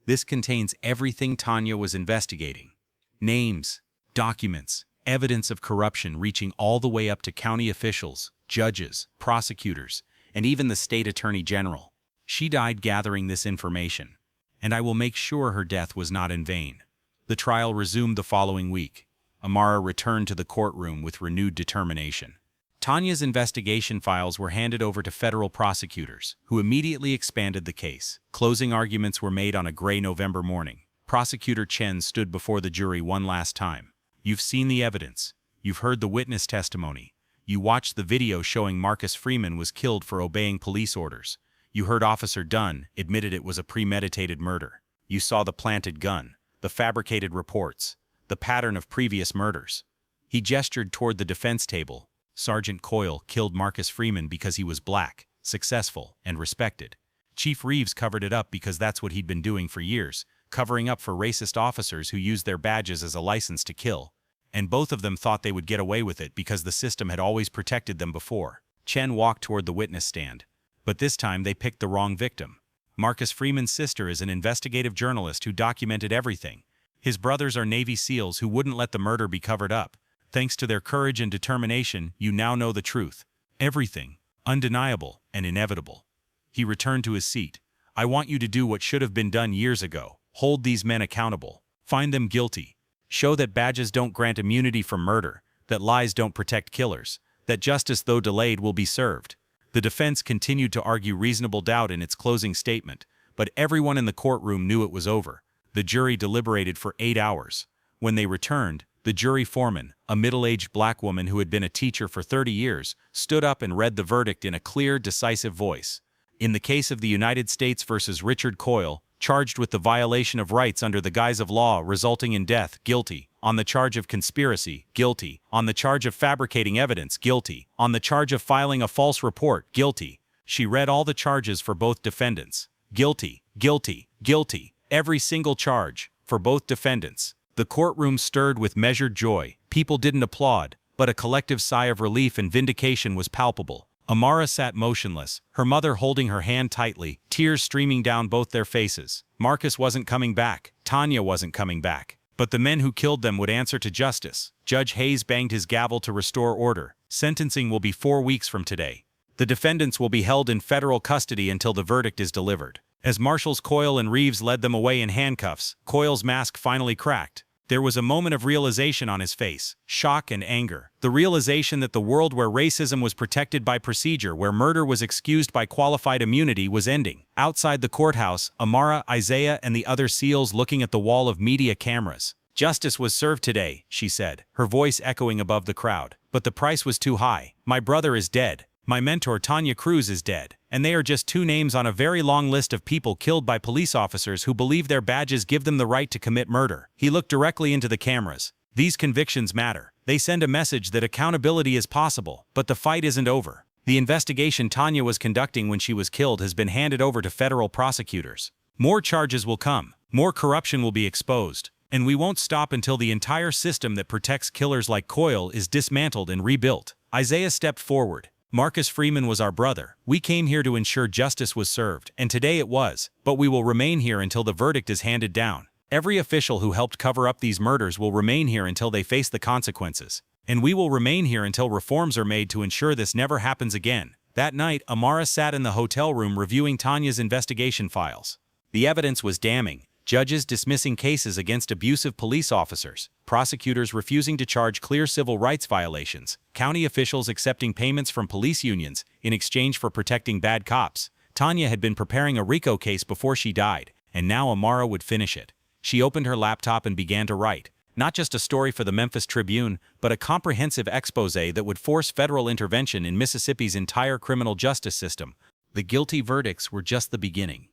"This contains everything Tanya was investigating. Names, documents, evidence of corruption reaching all the way up to county officials, judges, prosecutors, and even the state attorney general. She died gathering this information, and I will make sure her death was not in vain." The trial resumed the following week. Amara returned to the courtroom with renewed determination. Tanya's investigation files were handed over to federal prosecutors, who immediately expanded the case. Closing arguments were made on a gray November morning. Prosecutor Chen stood before the jury one last time. "You've seen the evidence. You've heard the witness testimony. You watched the video showing Marcus Freeman was killed for obeying police orders. You heard Officer Dunn admitted it was a premeditated murder. You saw the planted gun, the fabricated reports, the pattern of previous murders." He gestured toward the defense table. "Sergeant Coyle killed Marcus Freeman because he was black, successful, and respected. Chief Reeves covered it up because that's what he'd been doing for years, covering up for racist officers who used their badges as a license to kill. And both of them thought they would get away with it because the system had always protected them before." Chen walked toward the witness stand. "But this time they picked the wrong victim. Marcus Freeman's sister is an investigative journalist who documented everything. His brothers are Navy SEALs who wouldn't let the murder be covered up. Thanks to their courage and determination, you now know the truth. Everything, undeniable and inevitable. He returned to his seat. I want you to do what should have been done years ago. Hold these men accountable. Find them guilty. Show that badges don't grant immunity from murder, that lies don't protect killers, that justice, though delayed, will be served. The defense continued to argue reasonable doubt in its closing statement, but everyone in the courtroom knew it was over. The jury deliberated for 8 hours. When they returned, the jury foreman, a middle-aged black woman who had been a teacher for 30 years, stood up and read the verdict in a clear, decisive voice. In the case of the United States versus Rick Coyle, charged with the violation of rights under the guise of law resulting in death, guilty. On the charge of conspiracy, guilty. On the charge of fabricating evidence, guilty. On the charge of filing a false report, guilty. She read all the charges for both defendants. Guilty, guilty, guilty. Every single charge, for both defendants. The courtroom stirred with measured joy. People didn't applaud, but a collective sigh of relief and vindication was palpable. Amara sat motionless, her mother holding her hand tightly, tears streaming down both their faces. Marcus wasn't coming back. Tanya wasn't coming back. But the men who killed them would answer to justice. Judge Hayes banged his gavel to restore order. Sentencing will be 4 weeks from today. The defendants will be held in federal custody until the verdict is delivered. As Marshals Coyle and Reeves led them away in handcuffs, Coyle's mask finally cracked. There was a moment of realization on his face, shock and anger. The realization that the world where racism was protected by procedure, where murder was excused by qualified immunity, was ending. Outside the courthouse, Amara, Isaiah, and the other SEALs looking at the wall of media cameras. Justice was served today, she said, her voice echoing above the crowd. But the price was too high. My brother is dead. My mentor Tanya Cruz is dead. And they are just 2 names on a very long list of people killed by police officers who believe their badges give them the right to commit murder. He looked directly into the cameras. These convictions matter. They send a message that accountability is possible, but the fight isn't over. The investigation Tanya was conducting when she was killed has been handed over to federal prosecutors. More charges will come. More corruption will be exposed. And we won't stop until the entire system that protects killers like Coyle is dismantled and rebuilt. Isaiah stepped forward. Marcus Freeman was our brother. We came here to ensure justice was served, and today it was, but we will remain here until the verdict is handed down. Every official who helped cover up these murders will remain here until they face the consequences. And we will remain here until reforms are made to ensure this never happens again. That night, Amara sat in the hotel room reviewing Tanya's investigation files. The evidence was damning. Judges dismissing cases against abusive police officers, prosecutors refusing to charge clear civil rights violations, county officials accepting payments from police unions in exchange for protecting bad cops. Tanya had been preparing a RICO case before she died, and now Amara would finish it. She opened her laptop and began to write, not just a story for the Memphis Tribune, but a comprehensive expose that would force federal intervention in Mississippi's entire criminal justice system. The guilty verdicts were just the beginning.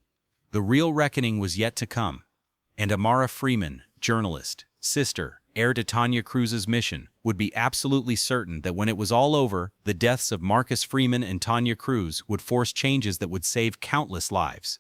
The real reckoning was yet to come, and Amara Freeman, journalist, sister, heir to Tanya Cruz's mission, would be absolutely certain that when it was all over, the deaths of Marcus Freeman and Tanya Cruz would force changes that would save countless lives.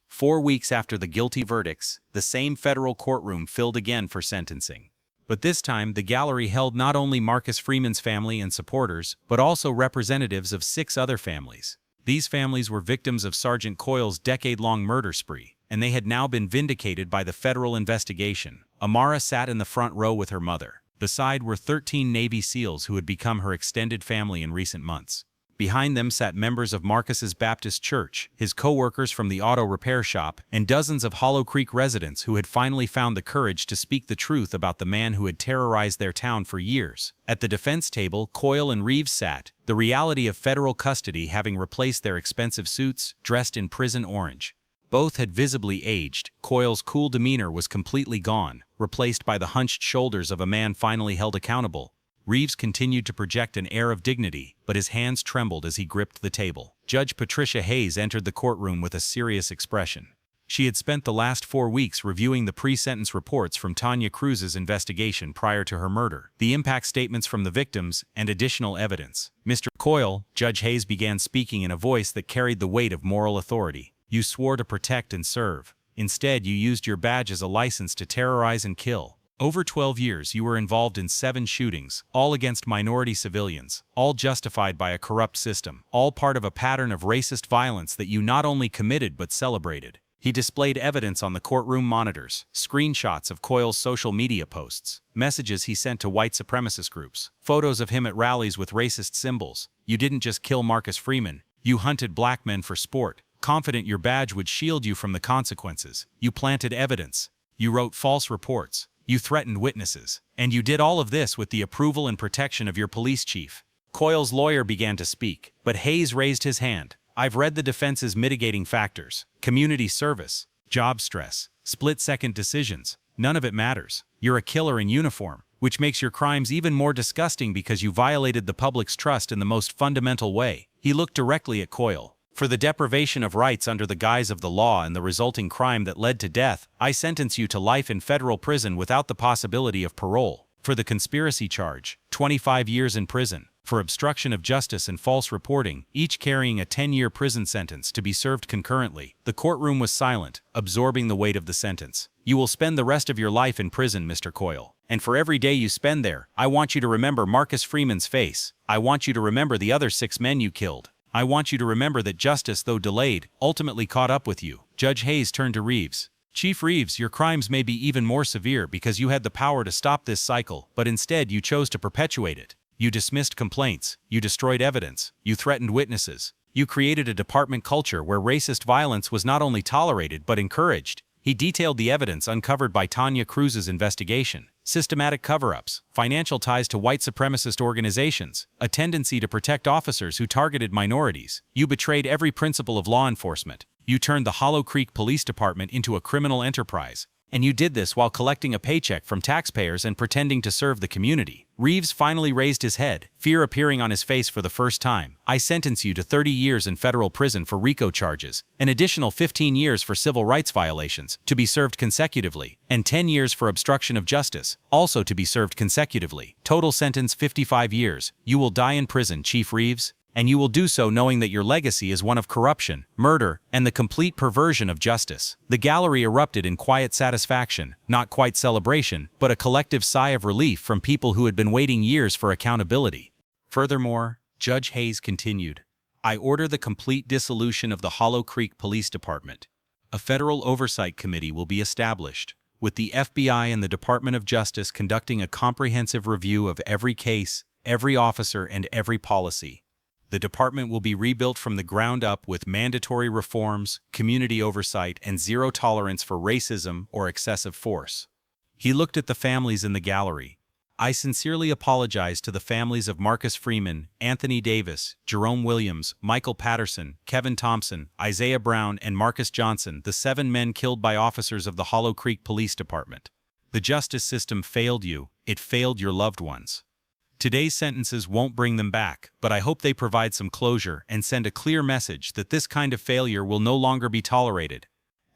4 weeks after the guilty verdicts, the same federal courtroom filled again for sentencing. But this time, the gallery held not only Marcus Freeman's family and supporters, but also representatives of 6 other families. These families were victims of Sergeant Coyle's decade-long murder spree, and they had now been vindicated by the federal investigation. Amara sat in the front row with her mother. Beside were 13 Navy SEALs who had become her extended family in recent months. Behind them sat members of Marcus's Baptist Church, his co-workers from the auto repair shop, and dozens of Hollow Creek residents who had finally found the courage to speak the truth about the man who had terrorized their town for years. At the defense table, Coyle and Reeves sat, the reality of federal custody having replaced their expensive suits, dressed in prison orange. Both had visibly aged. Coyle's cool demeanor was completely gone, replaced by the hunched shoulders of a man finally held accountable. Reeves continued to project an air of dignity, but his hands trembled as he gripped the table. Judge Patricia Hayes entered the courtroom with a serious expression. She had spent the last 4 weeks reviewing the pre-sentence reports from Tanya Cruz's investigation prior to her murder, the impact statements from the victims, and additional evidence. Mr. Coyle, Judge Hayes began speaking in a voice that carried the weight of moral authority. You swore to protect and serve. Instead, you used your badge as a license to terrorize and kill. Over 12 years, you were involved in 7 shootings, all against minority civilians, all justified by a corrupt system, all part of a pattern of racist violence that you not only committed but celebrated. He displayed evidence on the courtroom monitors, screenshots of Coyle's social media posts, messages he sent to white supremacist groups, photos of him at rallies with racist symbols. You didn't just kill Marcus Freeman, you hunted black men for sport, confident your badge would shield you from the consequences. You planted evidence. You wrote false reports. You threatened witnesses. And you did all of this with the approval and protection of your police chief. Coyle's lawyer began to speak, but Hayes raised his hand. I've read the defense's mitigating factors. Community service, job stress, split-second decisions. None of it matters. You're a killer in uniform, which makes your crimes even more disgusting because you violated the public's trust in the most fundamental way. He looked directly at Coyle. For the deprivation of rights under the guise of the law and the resulting crime that led to death, I sentence you to life in federal prison without the possibility of parole. For the conspiracy charge, 25 years in prison. For obstruction of justice and false reporting, each carrying a 10-year prison sentence to be served concurrently. The courtroom was silent, absorbing the weight of the sentence. You will spend the rest of your life in prison, Mr. Coyle. And for every day you spend there, I want you to remember Marcus Freeman's face. I want you to remember the other 6 men you killed. I want you to remember that justice, though delayed, ultimately caught up with you. Judge Hayes turned to Reeves. Chief Reeves, your crimes may be even more severe because you had the power to stop this cycle, but instead you chose to perpetuate it. You dismissed complaints, you destroyed evidence, you threatened witnesses. You created a department culture where racist violence was not only tolerated but encouraged. He detailed the evidence uncovered by Tanya Cruz's investigation. Systematic cover-ups, financial ties to white supremacist organizations, a tendency to protect officers who targeted minorities. You betrayed every principle of law enforcement. You turned the Hollow Creek Police Department into a criminal enterprise. And you did this while collecting a paycheck from taxpayers and pretending to serve the community. Reeves finally raised his head, fear appearing on his face for the first time. I sentence you to 30 years in federal prison for RICO charges, an additional 15 years for civil rights violations, to be served consecutively, and 10 years for obstruction of justice, also to be served consecutively. Total sentence 55 years. You will die in prison, Chief Reeves. And you will do so knowing that your legacy is one of corruption, murder, and the complete perversion of justice. The gallery erupted in quiet satisfaction, not quite celebration, but a collective sigh of relief from people who had been waiting years for accountability. Furthermore, Judge Hayes continued, I order the complete dissolution of the Hollow Creek Police Department. A federal oversight committee will be established, with the FBI and the Department of Justice conducting a comprehensive review of every case, every officer, and every policy. The department will be rebuilt from the ground up with mandatory reforms, community oversight, and zero tolerance for racism or excessive force. He looked at the families in the gallery. I sincerely apologize to the families of Marcus Freeman, Anthony Davis, Jerome Williams, Michael Patterson, Kevin Thompson, Isaiah Brown, and Marcus Johnson, the 7 men killed by officers of the Hollow Creek Police Department. The justice system failed you. It failed your loved ones. Today's sentences won't bring them back, but I hope they provide some closure and send a clear message that this kind of failure will no longer be tolerated.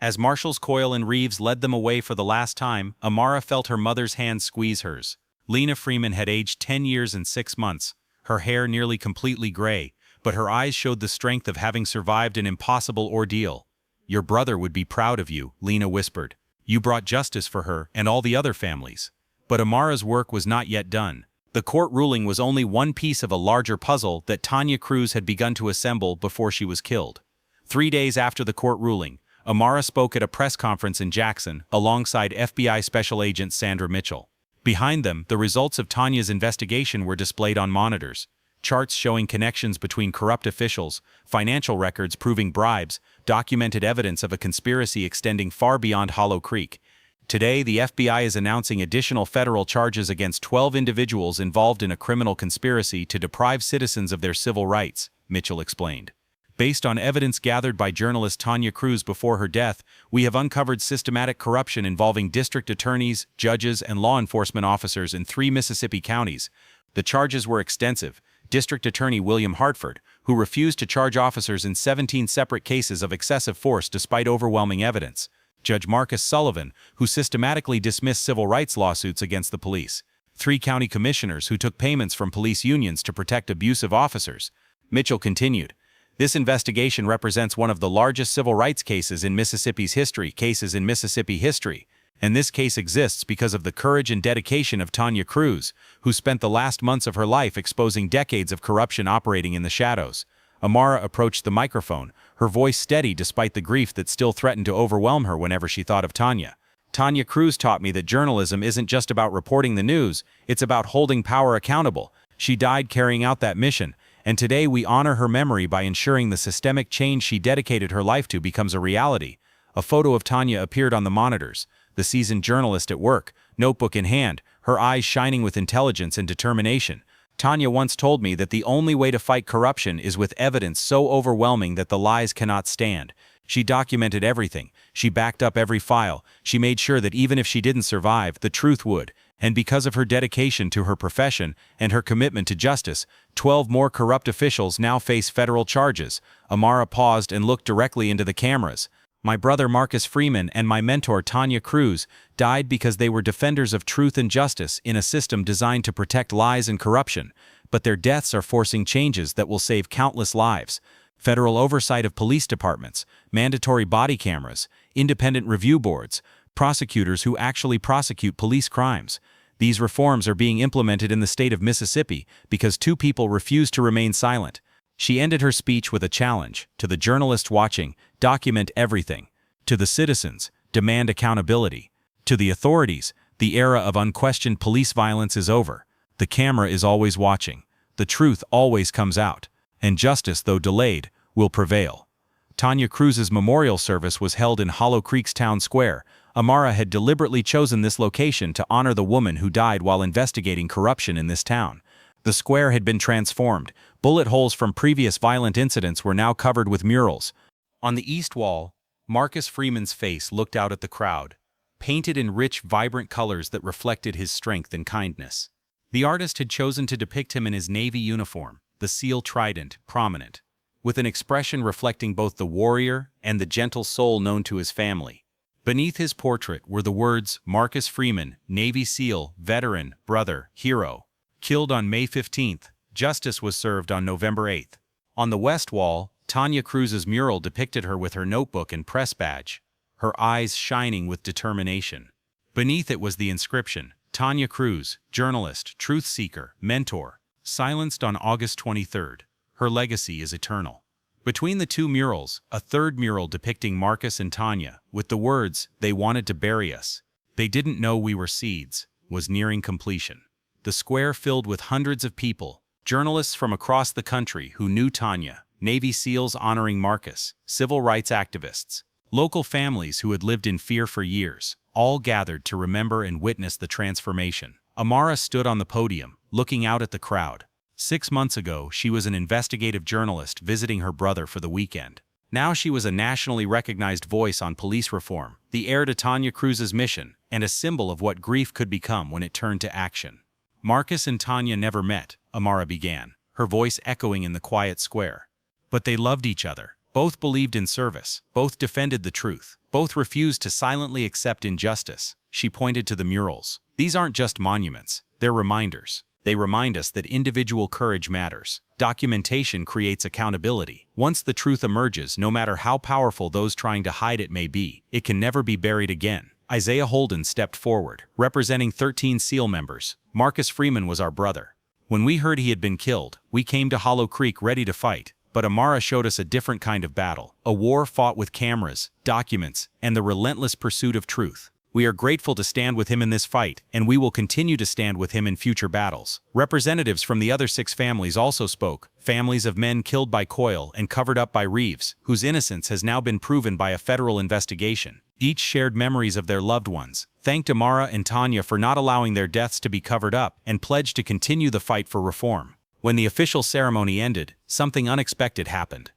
As Marshals Coyle and Reeves led them away for the last time, Amara felt her mother's hand squeeze hers. Lena Freeman had aged 10 years and 6 months, her hair nearly completely gray, but her eyes showed the strength of having survived an impossible ordeal. Your brother would be proud of you, Lena whispered. You brought justice for her and all the other families. But Amara's work was not yet done. The court ruling was only one piece of a larger puzzle that Tanya Cruz had begun to assemble before she was killed. 3 days after the court ruling, Amara spoke at a press conference in Jackson alongside FBI Special Agent Sandra Mitchell. Behind them, the results of Tanya's investigation were displayed on monitors. Charts showing connections between corrupt officials, financial records proving bribes, documented evidence of a conspiracy extending far beyond Hollow Creek. Today, the FBI is announcing additional federal charges against 12 individuals involved in a criminal conspiracy to deprive citizens of their civil rights, Mitchell explained. Based on evidence gathered by journalist Tanya Cruz before her death, we have uncovered systematic corruption involving district attorneys, judges, and law enforcement officers in 3 Mississippi counties. The charges were extensive. District Attorney William Hartford, who refused to charge officers in 17 separate cases of excessive force despite overwhelming evidence. Judge Marcus Sullivan, who systematically dismissed civil rights lawsuits against the police. 3 county commissioners who took payments from police unions to protect abusive officers. Mitchell continued, this investigation represents one of the largest civil rights cases in Mississippi history, and this case exists because of the courage and dedication of Tanya Cruz, who spent the last months of her life exposing decades of corruption operating in the shadows. Amara approached the microphone, her voice steady despite the grief that still threatened to overwhelm her whenever she thought of Tanya. Tanya Cruz taught me that journalism isn't just about reporting the news, it's about holding power accountable. She died carrying out that mission, and today we honor her memory by ensuring the systemic change she dedicated her life to becomes a reality. A photo of Tanya appeared on the monitors, the seasoned journalist at work, notebook in hand, her eyes shining with intelligence and determination. Tanya once told me that the only way to fight corruption is with evidence so overwhelming that the lies cannot stand. She documented everything. She backed up every file. She made sure that even if she didn't survive, the truth would. And because of her dedication to her profession and her commitment to justice, 12 more corrupt officials now face federal charges. Amara paused and looked directly into the cameras. My brother Marcus Freeman and my mentor Tanya Cruz died because they were defenders of truth and justice in a system designed to protect lies and corruption, but their deaths are forcing changes that will save countless lives. Federal oversight of police departments, mandatory body cameras, independent review boards, prosecutors who actually prosecute police crimes. These reforms are being implemented in the state of Mississippi because 2 people refuse to remain silent. She ended her speech with a challenge. To the journalists watching, document everything. To the citizens, demand accountability. To the authorities, the era of unquestioned police violence is over. The camera is always watching. The truth always comes out. And justice, though delayed, will prevail. Tanya Cruz's memorial service was held in Hollow Creek's town square. Amara had deliberately chosen this location to honor the woman who died while investigating corruption in this town. The square had been transformed. Bullet holes from previous violent incidents were now covered with murals. On the east wall, Marcus Freeman's face looked out at the crowd, painted in rich, vibrant colors that reflected his strength and kindness. The artist had chosen to depict him in his Navy uniform, the seal trident prominent, with an expression reflecting both the warrior and the gentle soul known to his family. Beneath his portrait were the words, Marcus Freeman, Navy SEAL, veteran, brother, hero. Killed on May 15th, justice was served on November 8th. On the west wall, Tanya Cruz's mural depicted her with her notebook and press badge, her eyes shining with determination. Beneath it was the inscription, Tanya Cruz, journalist, truth seeker, mentor, silenced on August 23rd. Her legacy is eternal. Between the 2 murals, a third mural depicting Marcus and Tanya, with the words, they wanted to bury us. They didn't know we were seeds, was nearing completion. The square filled with hundreds of people, journalists from across the country who knew Tanya, Navy SEALs honoring Marcus, civil rights activists, local families who had lived in fear for years, all gathered to remember and witness the transformation. Amara stood on the podium, looking out at the crowd. 6 months ago, she was an investigative journalist visiting her brother for the weekend. Now she was a nationally recognized voice on police reform, the heir to Tanya Cruz's mission, and a symbol of what grief could become when it turned to action. Marcus and Tanya never met, Amara began, her voice echoing in the quiet square. But they loved each other. Both believed in service. Both defended the truth. Both refused to silently accept injustice. She pointed to the murals. These aren't just monuments. They're reminders. They remind us that individual courage matters. Documentation creates accountability. Once the truth emerges, no matter how powerful those trying to hide it may be, it can never be buried again. Isaiah Holden stepped forward, representing 13 SEAL members. Marcus Freeman was our brother. When we heard he had been killed, we came to Hollow Creek ready to fight. But Amara showed us a different kind of battle, a war fought with cameras, documents, and the relentless pursuit of truth. We are grateful to stand with him in this fight, and we will continue to stand with him in future battles. Representatives from the other 6 families also spoke, families of men killed by Coyle and covered up by Reeves, whose innocence has now been proven by a federal investigation. Each shared memories of their loved ones, thanked Amara and Tanya for not allowing their deaths to be covered up, and pledged to continue the fight for reform. When the official ceremony ended, something unexpected happened.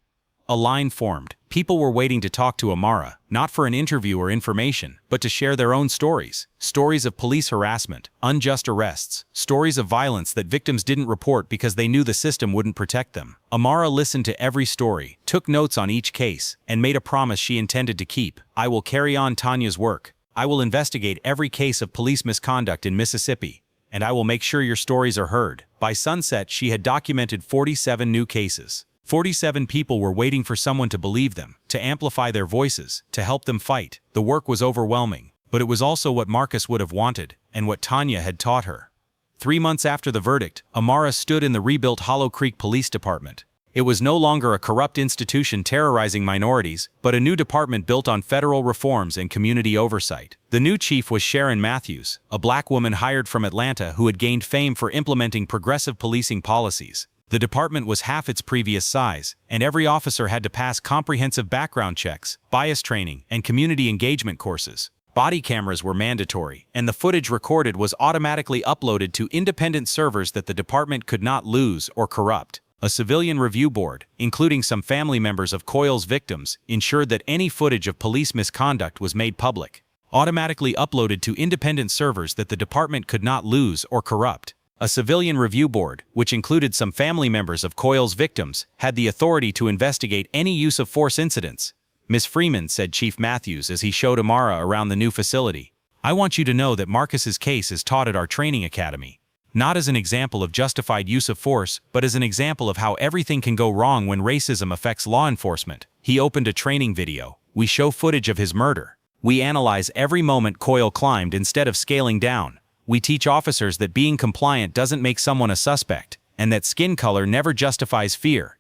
A line formed. People were waiting to talk to Amara, not for an interview or information, but to share their own stories. Stories of police harassment, unjust arrests, stories of violence that victims didn't report because they knew the system wouldn't protect them. Amara listened to every story, took notes on each case, and made a promise she intended to keep. I will carry on Tanya's work. I will investigate every case of police misconduct in Mississippi, and I will make sure your stories are heard. By sunset, she had documented 47 new cases. 47 people were waiting for someone to believe them, to amplify their voices, to help them fight. The work was overwhelming, but it was also what Marcus would have wanted, and what Tanya had taught her. 3 months after the verdict, Amara stood in the rebuilt Hollow Creek Police Department. It was no longer a corrupt institution terrorizing minorities, but a new department built on federal reforms and community oversight. The new chief was Sharon Matthews, a black woman hired from Atlanta who had gained fame for implementing progressive policing policies. The department was half its previous size, and every officer had to pass comprehensive background checks, bias training, and community engagement courses. Body cameras were mandatory, and the footage recorded was automatically uploaded to independent servers that the department could not lose or corrupt. A civilian review board, including some family members of Coyle's victims, ensured that any footage of police misconduct was made public, automatically uploaded to independent servers that the department could not lose or corrupt. A civilian review board, which included some family members of Coyle's victims, had the authority to investigate any use of force incidents. Ms. Freeman, said Chief Matthews as he showed Amara around the new facility, "I want you to know that Marcus's case is taught at our training academy. Not as an example of justified use of force, but as an example of how everything can go wrong when racism affects law enforcement." He opened a training video. "We show footage of his murder. We analyze every moment Coyle climbed instead of scaling down. We teach officers that being compliant doesn't make someone a suspect, and that skin color never justifies fear."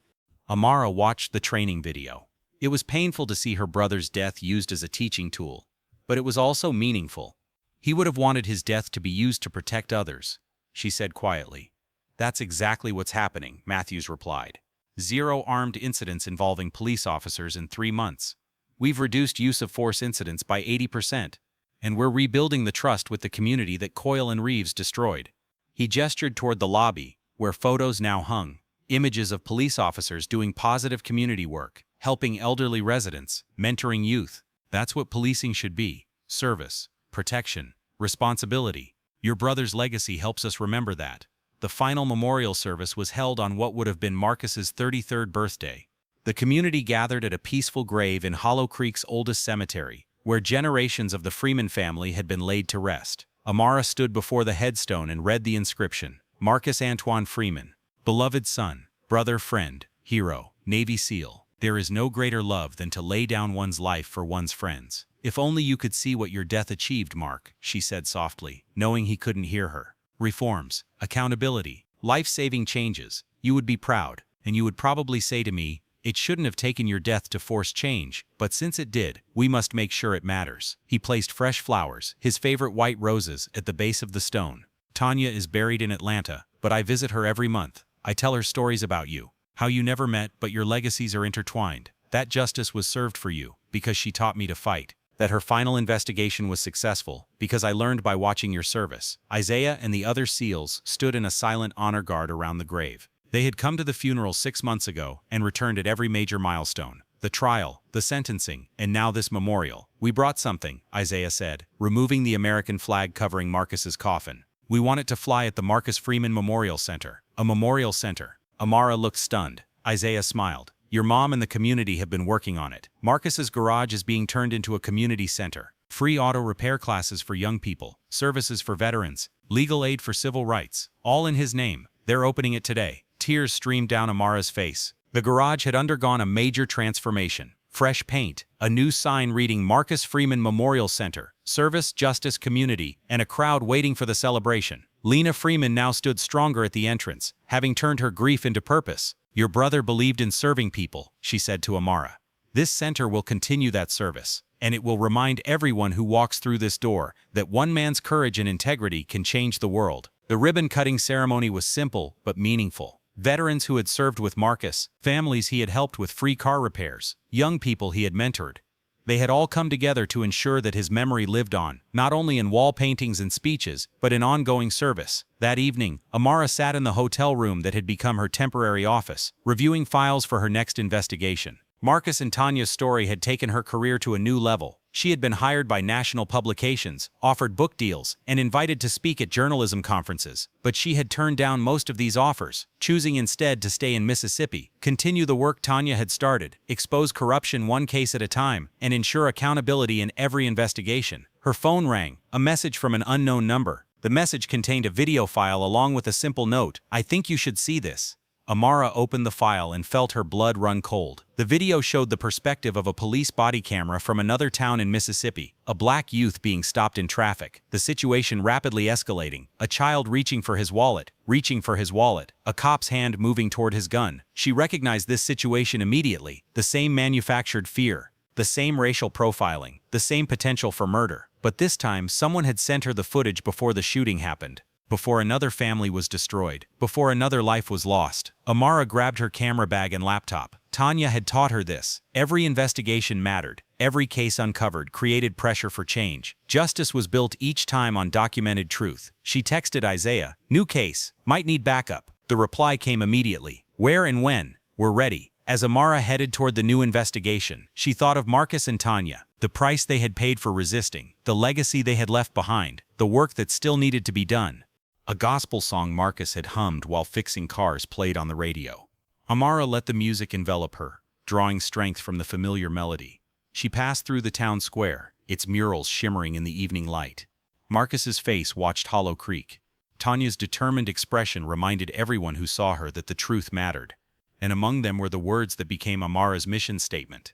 Amara watched the training video. It was painful to see her brother's death used as a teaching tool, but it was also meaningful. "He would have wanted his death to be used to protect others," she said quietly. "That's exactly what's happening," Matthews replied. "0 armed incidents involving police officers in 3 months. We've reduced use of force incidents by 80%, and we're rebuilding the trust with the community that Coyle and Reeves destroyed." He gestured toward the lobby, where photos now hung, images of police officers doing positive community work, helping elderly residents, mentoring youth. That's what policing should be: service, protection, responsibility. Your brother's legacy helps us remember that. The final memorial service was held on what would have been Marcus's 33rd birthday. The community gathered at a peaceful grave in Hollow Creek's oldest cemetery, where generations of the Freeman family had been laid to rest. Amara stood before the headstone and read the inscription: Marcus Antoine Freeman, beloved son, brother, friend, hero, Navy SEAL. There is no greater love than to lay down one's life for one's friends. If only you could see what your death achieved, Mark, she said softly, knowing he couldn't hear her. Reforms, accountability, life-saving changes. You would be proud, and you would probably say to me, "It shouldn't have taken your death to force change, but since it did, we must make sure it matters." He placed fresh flowers, his favorite white roses, at the base of the stone. "Tanya is buried in Atlanta, but I visit her every month. I tell her stories about you. How you never met, but your legacies are intertwined. That justice was served for you, because she taught me to fight. That her final investigation was successful, because I learned by watching your service." Isaiah and the other SEALs stood in a silent honor guard around the grave. They had come to the funeral 6 months ago and returned at every major milestone. The trial, the sentencing, and now this memorial. "We brought something," Isaiah said, removing the American flag covering Marcus's coffin. "We want it to fly at the Marcus Freeman Memorial Center." "A memorial center?" Amara looked stunned. Isaiah smiled. "Your mom and the community have been working on it. Marcus's garage is being turned into a community center. Free auto repair classes for young people, services for veterans, legal aid for civil rights, all in his name. They're opening it today." Tears streamed down Amara's face. The garage had undergone a major transformation. Fresh paint, a new sign reading Marcus Freeman Memorial Center, Service, Justice, Community, and a crowd waiting for the celebration. Lena Freeman now stood stronger at the entrance, having turned her grief into purpose. "Your brother believed in serving people," she said to Amara. "This center will continue that service, and it will remind everyone who walks through this door that one man's courage and integrity can change the world." The ribbon-cutting ceremony was simple but meaningful. Veterans who had served with Marcus, families he had helped with free car repairs, young people he had mentored. They had all come together to ensure that his memory lived on, not only in wall paintings and speeches, but in ongoing service. That evening, Amara sat in the hotel room that had become her temporary office, reviewing files for her next investigation. Marcus and Tanya's story had taken her career to a new level. She had been hired by national publications, offered book deals, and invited to speak at journalism conferences, but she had turned down most of these offers, choosing instead to stay in Mississippi, continue the work Tanya had started, expose corruption one case at a time, and ensure accountability in every investigation. Her phone rang, a message from an unknown number. The message contained a video file along with a simple note: "I think you should see this." Amara opened the file and felt her blood run cold. The video showed the perspective of a police body camera from another town in Mississippi, a black youth being stopped in traffic, the situation rapidly escalating, a child reaching for his wallet, a cop's hand moving toward his gun. She recognized this situation immediately, the same manufactured fear, the same racial profiling, the same potential for murder. But this time, someone had sent her the footage before the shooting happened, before another family was destroyed, before another life was lost. Amara grabbed her camera bag and laptop. Tanya had taught her this. Every investigation mattered. Every case uncovered created pressure for change. Justice was built each time on documented truth. She texted Isaiah, "New case, might need backup." The reply came immediately. Where and when? We're ready. As Amara headed toward the new investigation, she thought of Marcus and Tanya, the price they had paid for resisting, the legacy they had left behind, the work that still needed to be done. A gospel song Marcus had hummed while fixing cars played on the radio. Amara let the music envelop her, drawing strength from the familiar melody. She passed through the town square, its murals shimmering in the evening light. Marcus's face watched Hollow Creek. Tanya's determined expression reminded everyone who saw her that the truth mattered. And among them were the words that became Amara's mission statement.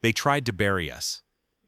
They tried to bury us.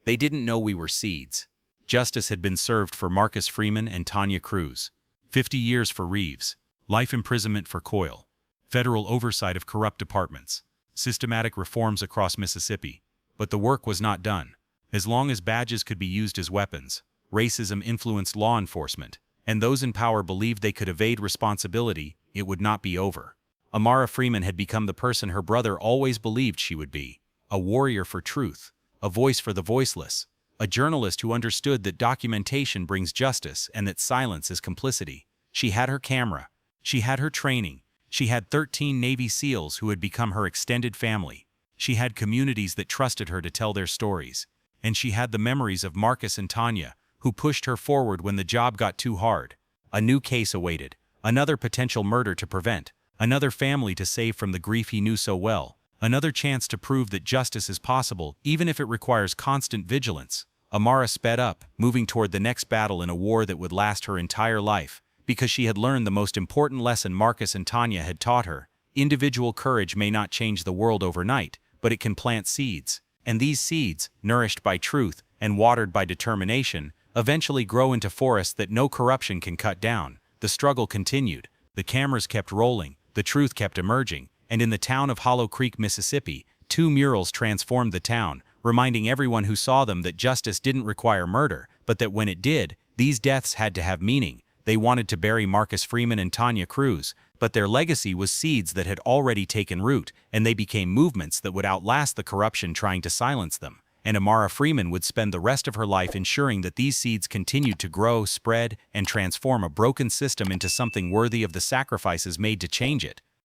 They didn't know we were seeds. Justice had been served for Marcus Freeman and Tanya Cruz. 50 years for Reeves, life imprisonment for Coyle, federal oversight of corrupt departments, systematic reforms across Mississippi. But the work was not done. As long as badges could be used as weapons, racism influenced law enforcement, and those in power believed they could evade responsibility, it would not be over. Amara Freeman had become the person her brother always believed she would be, a warrior for truth, a voice for the voiceless, a journalist who understood that documentation brings justice and that silence is complicity. She had her camera. She had her training. She had 13 Navy SEALs who had become her extended family. She had communities that trusted her to tell their stories. And she had the memories of Marcus and Tanya, who pushed her forward when the job got too hard. A new case awaited, another potential murder to prevent, another family to save from the grief he knew so well, another chance to prove that justice is possible, even if it requires constant vigilance. Amara sped up, moving toward the next battle in a war that would last her entire life, because she had learned the most important lesson Marcus and Tanya had taught her. Individual courage may not change the world overnight, but it can plant seeds. And these seeds, nourished by truth and watered by determination, eventually grow into forests that no corruption can cut down. The struggle continued. The cameras kept rolling, the truth kept emerging, and in the town of Hollow Creek, Mississippi, 2 murals transformed the town, reminding everyone who saw them that justice didn't require murder, but that when it did, these deaths had to have meaning. They wanted to bury Marcus Freeman and Tanya Cruz, but their legacy was seeds that had already taken root, and they became movements that would outlast the corruption trying to silence them. And Amara Freeman would spend the rest of her life ensuring that these seeds continued to grow, spread, and transform a broken system into something worthy of the sacrifices made to change it.